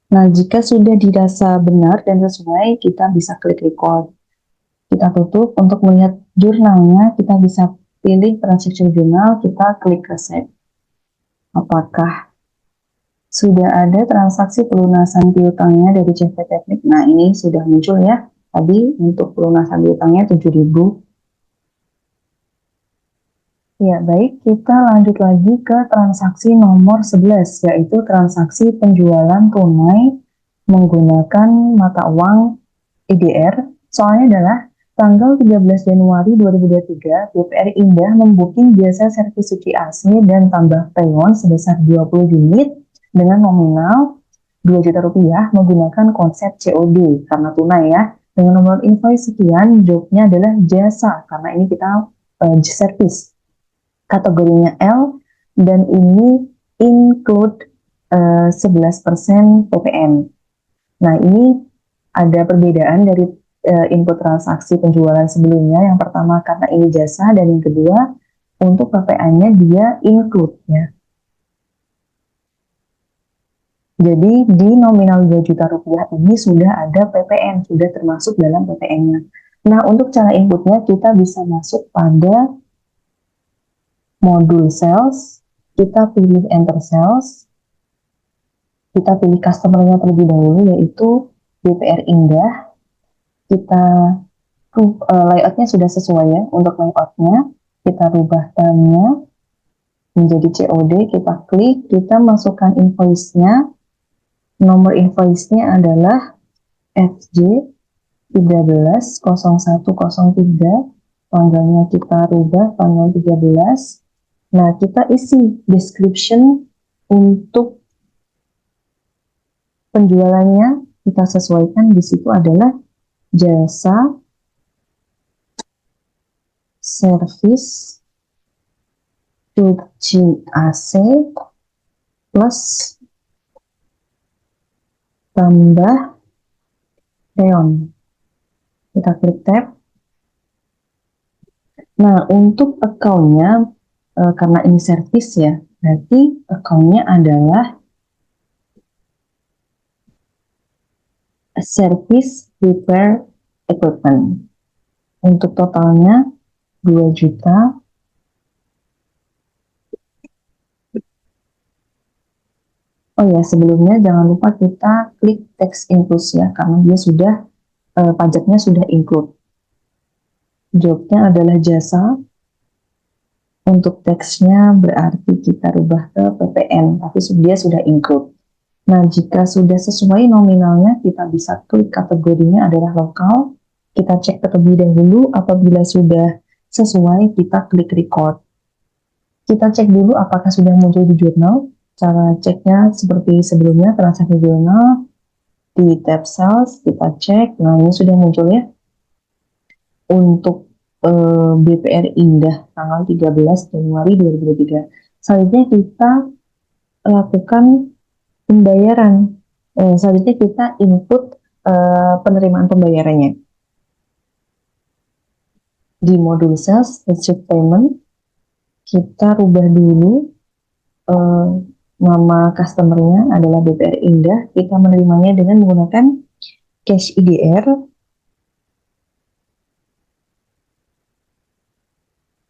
[SPEAKER 5] Nah, jika sudah dirasa benar dan sesuai, kita bisa klik record. Kita tutup. Untuk melihat jurnalnya, kita bisa pilih transaction journal, kita klik reset. Apakah sudah ada transaksi pelunasan piutangnya dari CV Teknik? Nah, ini sudah muncul ya. Tadi untuk pelunasan piutangnya 7.000. Ya, baik, kita lanjut lagi ke transaksi nomor 11, yaitu transaksi penjualan tunai menggunakan mata uang IDR. Soalnya adalah tanggal 13 Januari 2023, BPR Indah membuking jasa servis cuci AC dan tambah freon sebesar 20 unit dengan nominal 2 juta rupiah menggunakan konsep COD karena tunai ya. Dengan nomor invoice sekian, jobnya adalah jasa karena ini kita servis. Kategorinya L dan ini include 11% PPN. Nah, ini ada perbedaan dari input transaksi penjualan sebelumnya. Yang pertama karena ini jasa, dan yang kedua untuk PPN-nya dia include ya. Jadi di nominal 2 juta rupiah ini sudah ada PPN, sudah termasuk dalam PPN-nya. Nah, untuk cara inputnya kita bisa masuk pada modul sales, kita pilih enter sales, kita pilih customer-nya terlebih dahulu yaitu BPR Indah. Kita layoutnya sudah sesuai ya. Untuk layoutnya kita rubah time-nya menjadi COD, kita klik, kita masukkan invoice-nya. Nomor invoice-nya adalah FJ 13.01.03, tanggalnya kita rubah tanggal 13. Nah, kita isi description untuk penjualannya, kita sesuaikan. Di situ adalah jasa servis cuci AC plus tambah freon. Kita klik tab. Nah, untuk account-nya karena ini service ya, berarti account-nya adalah service repair equipment. Untuk totalnya 2 juta. Oh ya, sebelumnya jangan lupa kita klik tax include ya, karena dia sudah pajaknya sudah include. Jobnya adalah jasa. Untuk teksnya berarti kita rubah ke PPN, tapi dia sudah include. Nah, jika sudah sesuai nominalnya, kita bisa klik kategorinya adalah lokal. Kita cek terlebih dahulu, apabila sudah sesuai, kita klik record. Kita cek dulu apakah sudah muncul di jurnal. Cara ceknya seperti sebelumnya, transaksi jurnal, di tab sales, kita cek. Nah, ini sudah muncul ya. Untuk BPR Indah tanggal 13 Januari 2023. Selanjutnya kita lakukan pembayaran. Selanjutnya kita input penerimaan pembayarannya. Di modul sales, receive payment, kita rubah dulu nama customernya adalah BPR Indah. Kita menerimanya dengan menggunakan cash IDR.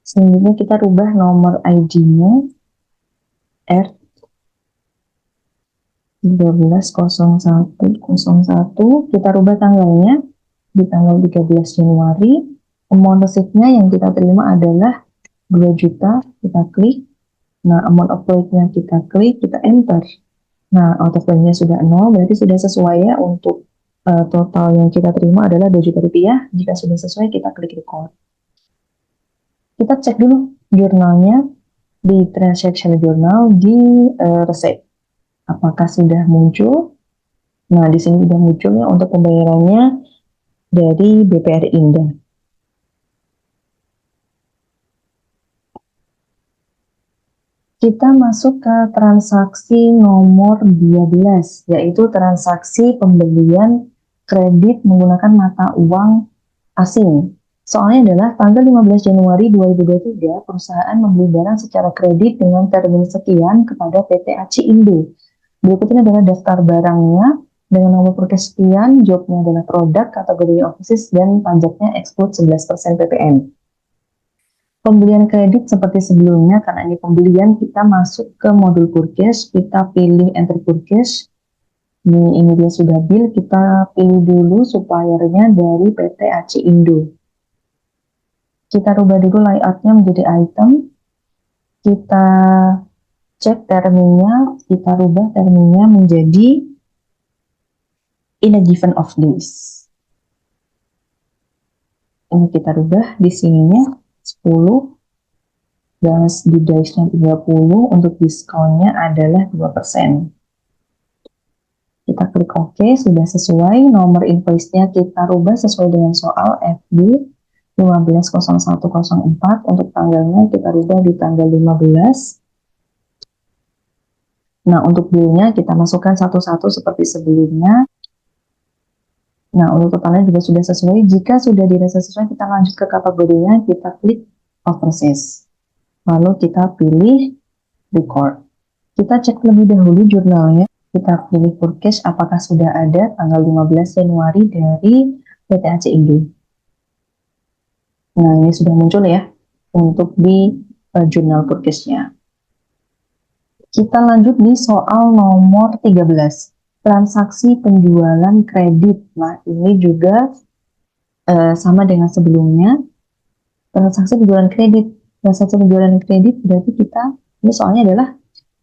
[SPEAKER 5] Selanjutnya kita rubah nomor ID-nya R 130101. Kita rubah tanggalnya di tanggal 13 Januari. Amount receipt-nya yang kita terima adalah 2 juta. Kita klik. Nah, amount applied-nya kita klik, kita enter. Nah, out of line-nya sudah 0, berarti sudah sesuai ya. Untuk total yang kita terima adalah 2 juta rupiah. Jika sudah sesuai, kita klik record. Kita cek dulu jurnalnya di transaction journal di receipt. Apakah sudah muncul? Nah, di sini sudah muncul ya untuk pembayarannya dari BPR Indah. Kita masuk ke transaksi nomor 12, yaitu transaksi pembelian kredit menggunakan mata uang asing. Soalnya adalah tanggal 15 Januari 2023, perusahaan membeli barang secara kredit dengan termin sekian kepada PT Aci Indo. Berikutnya adalah daftar barangnya dengan nomor purchase sekian, jobnya adalah produk, kategori overseas, dan pajaknya exclude 11% PPN. Pembelian kredit seperti sebelumnya, karena ini pembelian, kita masuk ke modul purchase, kita pilih enter purchase. Ini dia sudah bill, kita pilih dulu suppliernya dari PT Aci Indo. Kita rubah dulu layoutnya menjadi item. Kita cek terminnya, kita rubah terminnya menjadi in a given of days. Ini kita rubah di sininya 10 dan di days-nya 30, untuk diskonnya adalah 2%. Kita klik OK, sudah sesuai. Nomor invoice-nya kita rubah sesuai dengan soal FB 150104. Untuk tanggalnya kita rubah di tanggal 15. Nah, untuk bill-nya kita masukkan satu-satu seperti sebelumnya. Nah, untuk totalnya juga sudah sesuai. Jika sudah dirasa sesuai, kita lanjut ke kategorinya, kita klik overseas. Lalu kita pilih record. Kita cek lebih dahulu jurnalnya. Kita pilih purchase apakah sudah ada tanggal 15 Januari dari PT Aci Indo. Nah, ini sudah muncul ya untuk di jurnal purchase-nya. Kita lanjut di soal nomor 13. Transaksi penjualan kredit. Nah, ini juga sama dengan sebelumnya. Transaksi penjualan kredit. Transaksi penjualan kredit berarti kita, ini soalnya adalah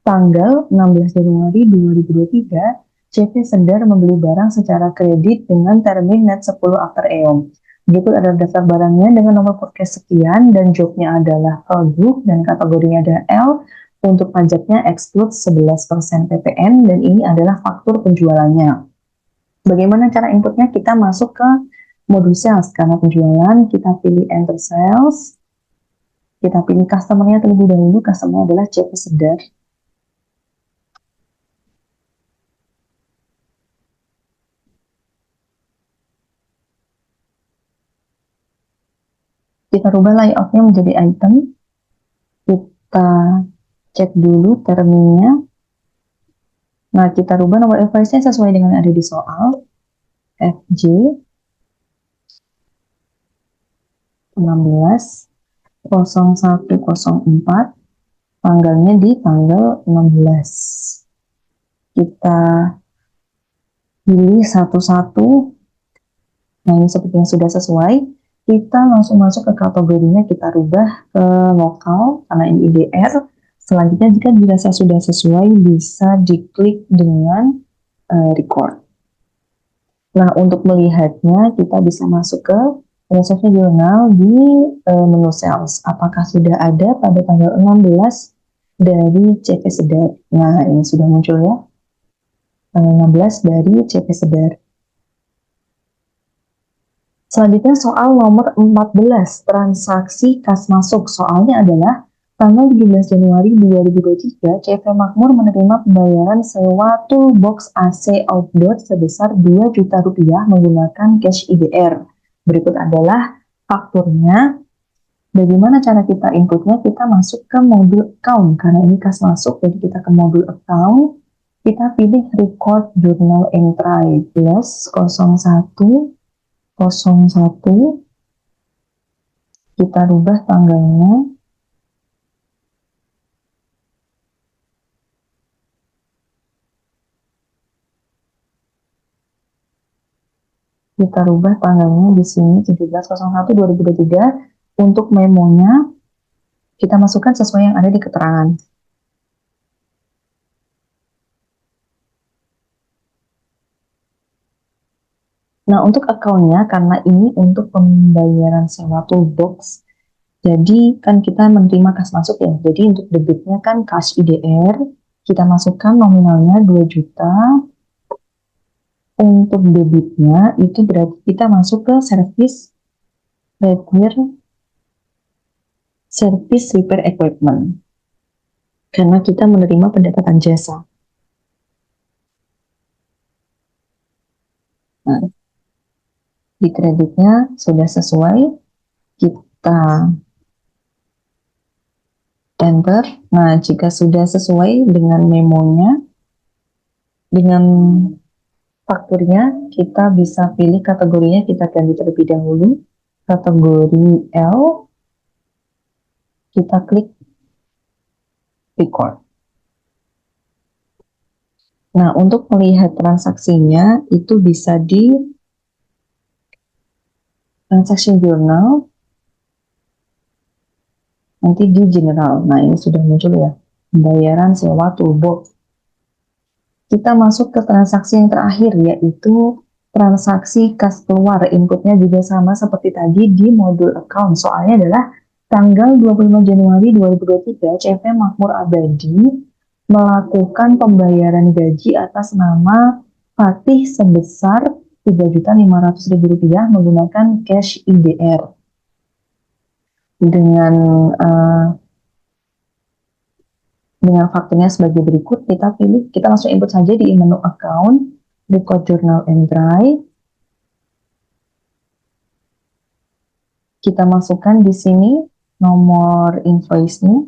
[SPEAKER 5] tanggal 16 Januari 2023, CP Sedar membeli barang secara kredit dengan termin net 10 after EOM. Berikut adalah daftar barangnya dengan nomor purchase sekian dan jobnya adalah produk dan kategorinya adalah L. Untuk pajaknya exclude 11% PPN dan ini adalah faktur penjualannya. Bagaimana cara inputnya? Kita masuk ke modul sales. Karena penjualan, kita pilih enter sales. Kita pilih customer-nya terlebih dahulu. Customer-nya adalah CP Sedar. Kita rubah layoutnya menjadi item. Kita cek dulu termnya. Nah, kita rubah nomor invoice-nya sesuai dengan yang ada di soal. FJ 16/01/04, tanggalnya di tanggal 16. Kita pilih satu-satu. Nah, ini seperti yang sudah sesuai. Kita langsung masuk ke kategorinya, kita rubah ke lokal karena ini IDR. Selanjutnya jika dirasa sudah sesuai, bisa diklik dengan record. Nah, untuk melihatnya kita bisa masuk ke transaksi jurnal di menu sales. Apakah sudah ada pada tanggal 16 dari CV Sedar? Nah, ini sudah muncul ya. Tanggal 16 dari CV Sedar. Selanjutnya soal nomor 14, transaksi kas masuk. Soalnya adalah tanggal 17 Januari 2023, CV Makmur menerima pembayaran sewa toolbox AC outdoor sebesar 2 juta rupiah menggunakan cash IDR. Berikut adalah fakturnya. Bagaimana cara kita inputnya? Kita masuk ke modul account, karena ini kas masuk, jadi kita ke modul account. Kita pilih record journal entry plus 01/01, kita rubah tanggalnya. Kita rubah tanggalnya di sini 17/01/2023. Untuk memonya kita masukkan sesuai yang ada di keterangan. Nah, untuk akunnya, karena ini untuk pembayaran sewa toolbox, jadi kan kita menerima kas masuk ya. Jadi untuk debitnya kan cash IDR, kita masukkan nominalnya 2 juta. Untuk debitnya itu berarti kita masuk ke service repair equipment, karena kita menerima pendapatan jasa. Nah, di kreditnya sudah sesuai, kita enter. Nah, jika sudah sesuai dengan memonya, dengan fakturnya, kita bisa pilih kategorinya, kita ganti terlebih dahulu. Kategori L, kita klik record. Nah, untuk melihat transaksinya, itu bisa di transaction journal, nanti di general. Nah, ini sudah muncul ya, pembayaran sewa toolbox. Kita masuk ke transaksi yang terakhir, yaitu transaksi kas keluar. Inputnya juga sama seperti tadi di modul account. Soalnya adalah tanggal 25 Januari 2023, CV Makmur Abadi melakukan pembayaran gaji atas nama Fatih sebesar Rp3.500.000 menggunakan cash IDR. Dengan fakturnya sebagai berikut, kita langsung input saja di menu account, record journal entry. Kita masukkan di sini nomor invoice-nya,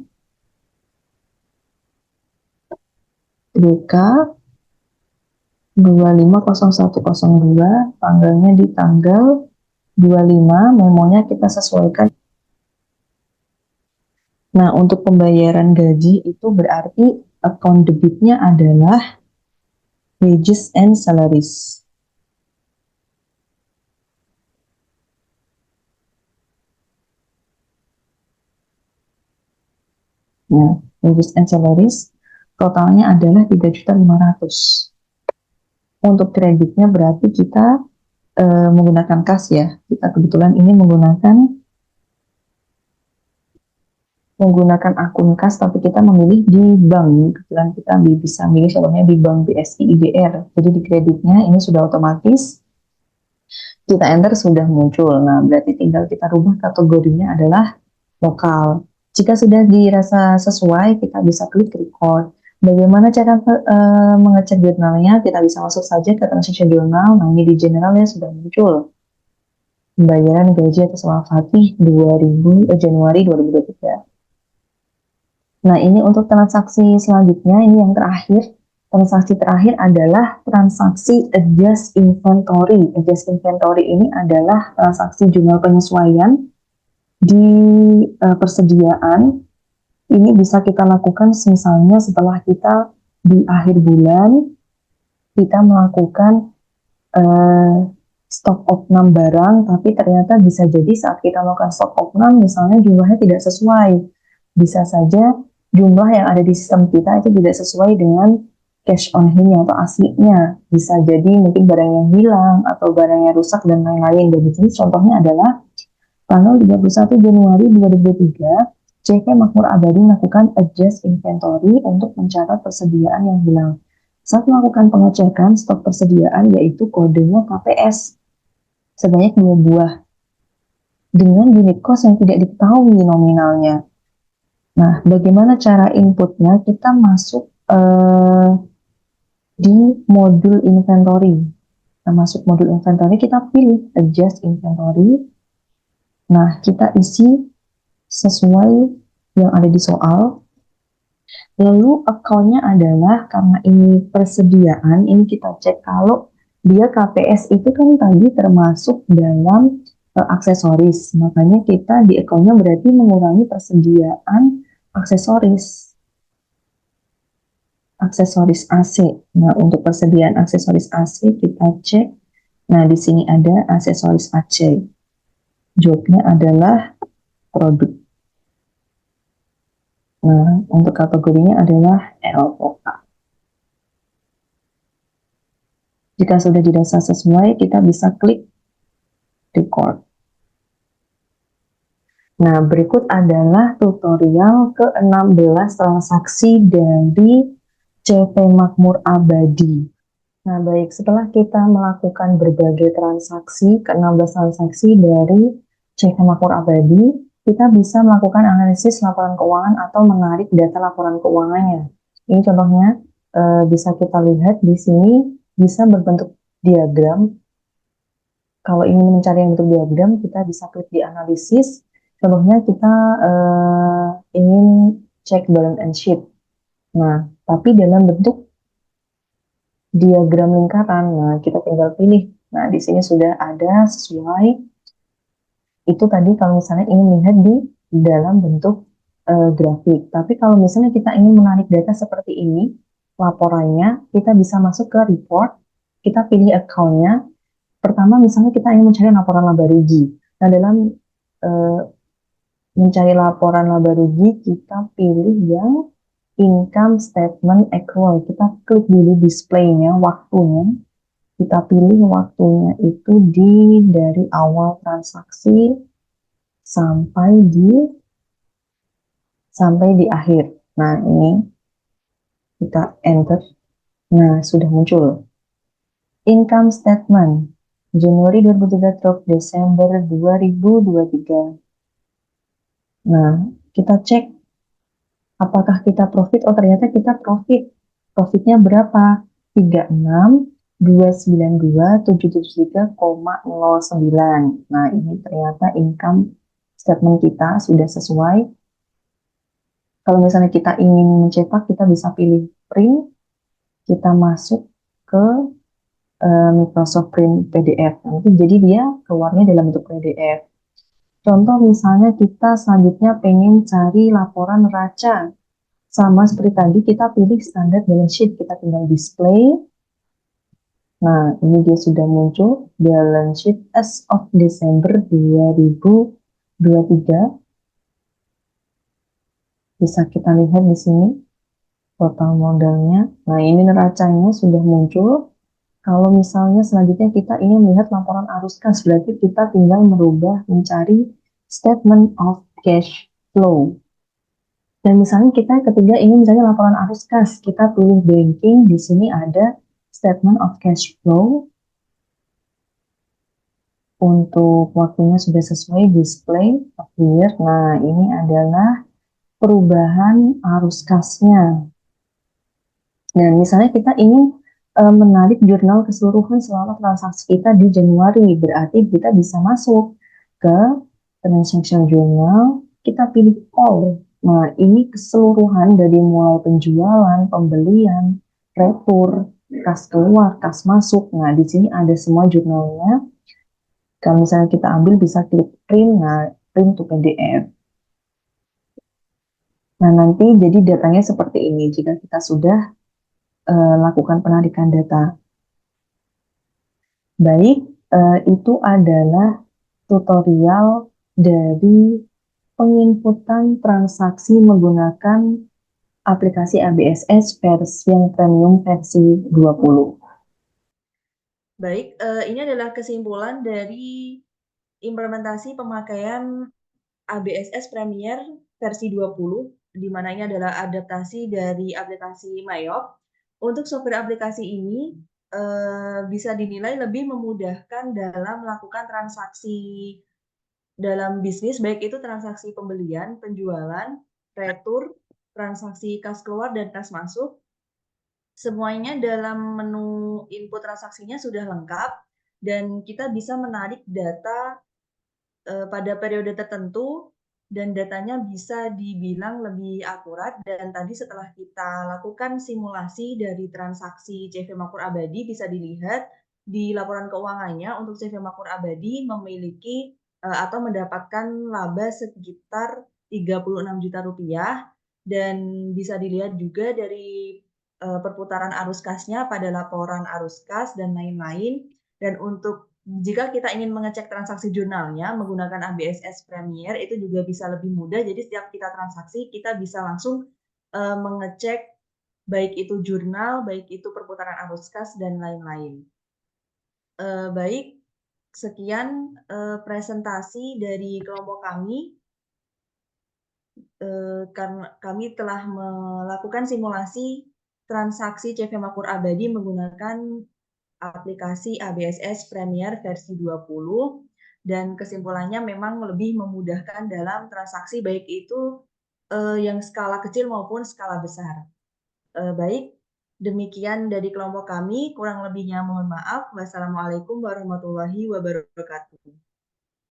[SPEAKER 5] DK 25/01/02, tanggalnya di tanggal 25, memonya kita sesuaikan. Nah, untuk pembayaran gaji itu berarti account debitnya adalah wages and salaries. Nah, wages and salaries totalnya adalah 3.500.000. Untuk kreditnya berarti kita menggunakan kas ya. Kita kebetulan ini menggunakan akun kas, tapi kita memilih di bank. Kebetulan kita bisa milih contohnya di bank BSI IDR. Jadi di kreditnya ini sudah otomatis. Kita enter sudah muncul. Nah, berarti tinggal kita rubah kategorinya adalah lokal. Jika sudah dirasa sesuai, kita bisa klik record. Bagaimana cara mengecek jurnalnya? Kita bisa masuk saja ke transaction journal. Nah, ini di general ya sudah muncul. Pembayaran gaji atas nama Fatih Januari 2023. Nah, ini untuk transaksi selanjutnya, ini yang terakhir. Transaksi terakhir adalah transaksi adjust inventory. Adjust inventory ini adalah transaksi jurnal penyesuaian di persediaan. Ini bisa kita lakukan misalnya setelah kita di akhir bulan, kita melakukan stok opnam barang, tapi ternyata bisa jadi saat kita melakukan stok opnam, misalnya jumlahnya tidak sesuai. Bisa saja jumlah yang ada di sistem kita itu tidak sesuai dengan cash on hand atau aslinya. Bisa jadi mungkin barang yang hilang atau barang yang rusak dan lain-lain. Dan di sini contohnya adalah tanggal 31 Januari 2023, CV Makmur Abadi melakukan adjust inventory untuk mencatat persediaan yang hilang. Saat melakukan pengecekan stok persediaan yaitu kodenya KPS sebanyak 2 buah dengan unit cost yang tidak diketahui nominalnya. Nah, bagaimana cara inputnya? Kita masuk di modul inventory. Kita masuk modul inventory, kita pilih adjust inventory. Nah, kita isi sesuai yang ada di soal. Lalu account-nya adalah, karena ini persediaan, ini kita cek kalau dia KPS itu kan tadi termasuk dalam aksesoris. Makanya kita di account-nya berarti mengurangi persediaan aksesoris. Aksesoris AC. Nah, untuk persediaan aksesoris AC kita cek. Nah, di sini ada aksesoris AC. Jawabnya adalah produk. Nah, untuk kategorinya adalah LOA. Jika sudah dirasa sesuai, kita bisa klik record. Nah, berikut adalah tutorial ke-16 transaksi dari CV Makmur Abadi. Nah, baik, setelah kita melakukan berbagai transaksi, ke-16 transaksi dari CV Makmur Abadi, kita bisa melakukan analisis laporan keuangan atau menarik data laporan keuangannya. Ini contohnya bisa kita lihat di sini bisa berbentuk diagram. Kalau ingin mencari yang bentuk diagram, kita bisa klik di analisis. Contohnya kita ingin cek balance and sheet. Nah, tapi dalam bentuk diagram lingkaran. Nah, kita tinggal pilih. Nah, di sini sudah ada sesuai. Itu tadi kalau misalnya ingin melihat di dalam bentuk grafik. Tapi kalau misalnya kita ingin menarik data seperti ini, laporannya, kita bisa masuk ke report, kita pilih account-nya. Pertama misalnya kita ingin mencari laporan laba rugi. Nah, dalam mencari laporan laba rugi, kita pilih yang income statement accrual. Kita klik dulu display-nya, waktunya. Kita pilih waktunya itu dari awal transaksi sampai di akhir. Nah, ini kita enter. Nah, sudah muncul. Income statement Januari 2023 Desember 2023. Nah, kita cek apakah kita profit. Oh, ternyata kita profit. Profitnya berapa? 36.292.773,09. Nah, ini ternyata income statement kita sudah sesuai. Kalau misalnya kita ingin mencetak, kita bisa pilih print. Kita masuk ke Microsoft Print PDF. Nanti jadi dia keluarnya dalam bentuk PDF. Contoh misalnya kita selanjutnya pengen cari laporan neraca. Sama seperti tadi, kita pilih standar balance sheet. Kita tinggal display. Nah, ini dia sudah muncul. Balance sheet as of Desember 2023. Bisa kita lihat di sini. Total modalnya. Nah, ini neracanya sudah muncul. Kalau misalnya selanjutnya kita ingin melihat laporan arus kas, berarti kita tinggal merubah mencari statement of cash flow. Dan misalnya kita ketiga ingin mencari laporan arus kas, kita pilih banking, di sini ada statement of cash flow. Untuk waktunya sudah sesuai, display, appear. Nah, ini adalah perubahan arus kasnya. Dan misalnya kita ingin menarik jurnal keseluruhan selama transaksi kita di Januari, berarti kita bisa masuk ke transaction journal, kita pilih all. Nah, ini keseluruhan dari mulai penjualan, pembelian, retur, kas keluar, kas masuk. Nah, di sini ada semua jurnalnya. Kalau misalnya kita ambil bisa klik print, nah print to PDF. Nah, nanti jadi datanya seperti ini jika kita sudah lakukan penarikan data. Baik, itu adalah tutorial dari penginputan transaksi menggunakan aplikasi ABSS versi yang premium versi 20.
[SPEAKER 1] Baik, ini adalah kesimpulan dari implementasi pemakaian ABSS Premier versi 20, di mana ini adalah adaptasi dari aplikasi Mayop. Untuk software aplikasi ini bisa dinilai lebih memudahkan dalam melakukan transaksi dalam bisnis, baik itu transaksi pembelian, penjualan, retur, transaksi kas keluar dan kas masuk. Semuanya dalam menu input transaksinya sudah lengkap dan kita bisa menarik data pada periode tertentu dan datanya bisa dibilang lebih akurat. Dan tadi setelah kita lakukan simulasi dari transaksi CV Makmur Abadi, bisa dilihat di laporan keuangannya untuk CV Makmur Abadi memiliki atau mendapatkan laba sekitar 36 juta rupiah, dan bisa dilihat juga dari perputaran arus kasnya pada laporan arus kas dan lain-lain. Dan untuk jika kita ingin mengecek transaksi jurnalnya menggunakan ABSS Premier, itu juga bisa lebih mudah. Jadi setiap kita transaksi, kita bisa langsung mengecek baik itu jurnal, baik itu perputaran arus kas dan lain-lain. Baik, sekian presentasi dari kelompok kami. Karena kami telah melakukan simulasi transaksi CV Makmur Abadi menggunakan aplikasi ABSS Premier versi 20, dan kesimpulannya memang lebih memudahkan dalam transaksi baik itu yang skala kecil maupun skala besar. Baik, demikian dari kelompok kami, kurang lebihnya mohon maaf. Wassalamualaikum warahmatullahi wabarakatuh.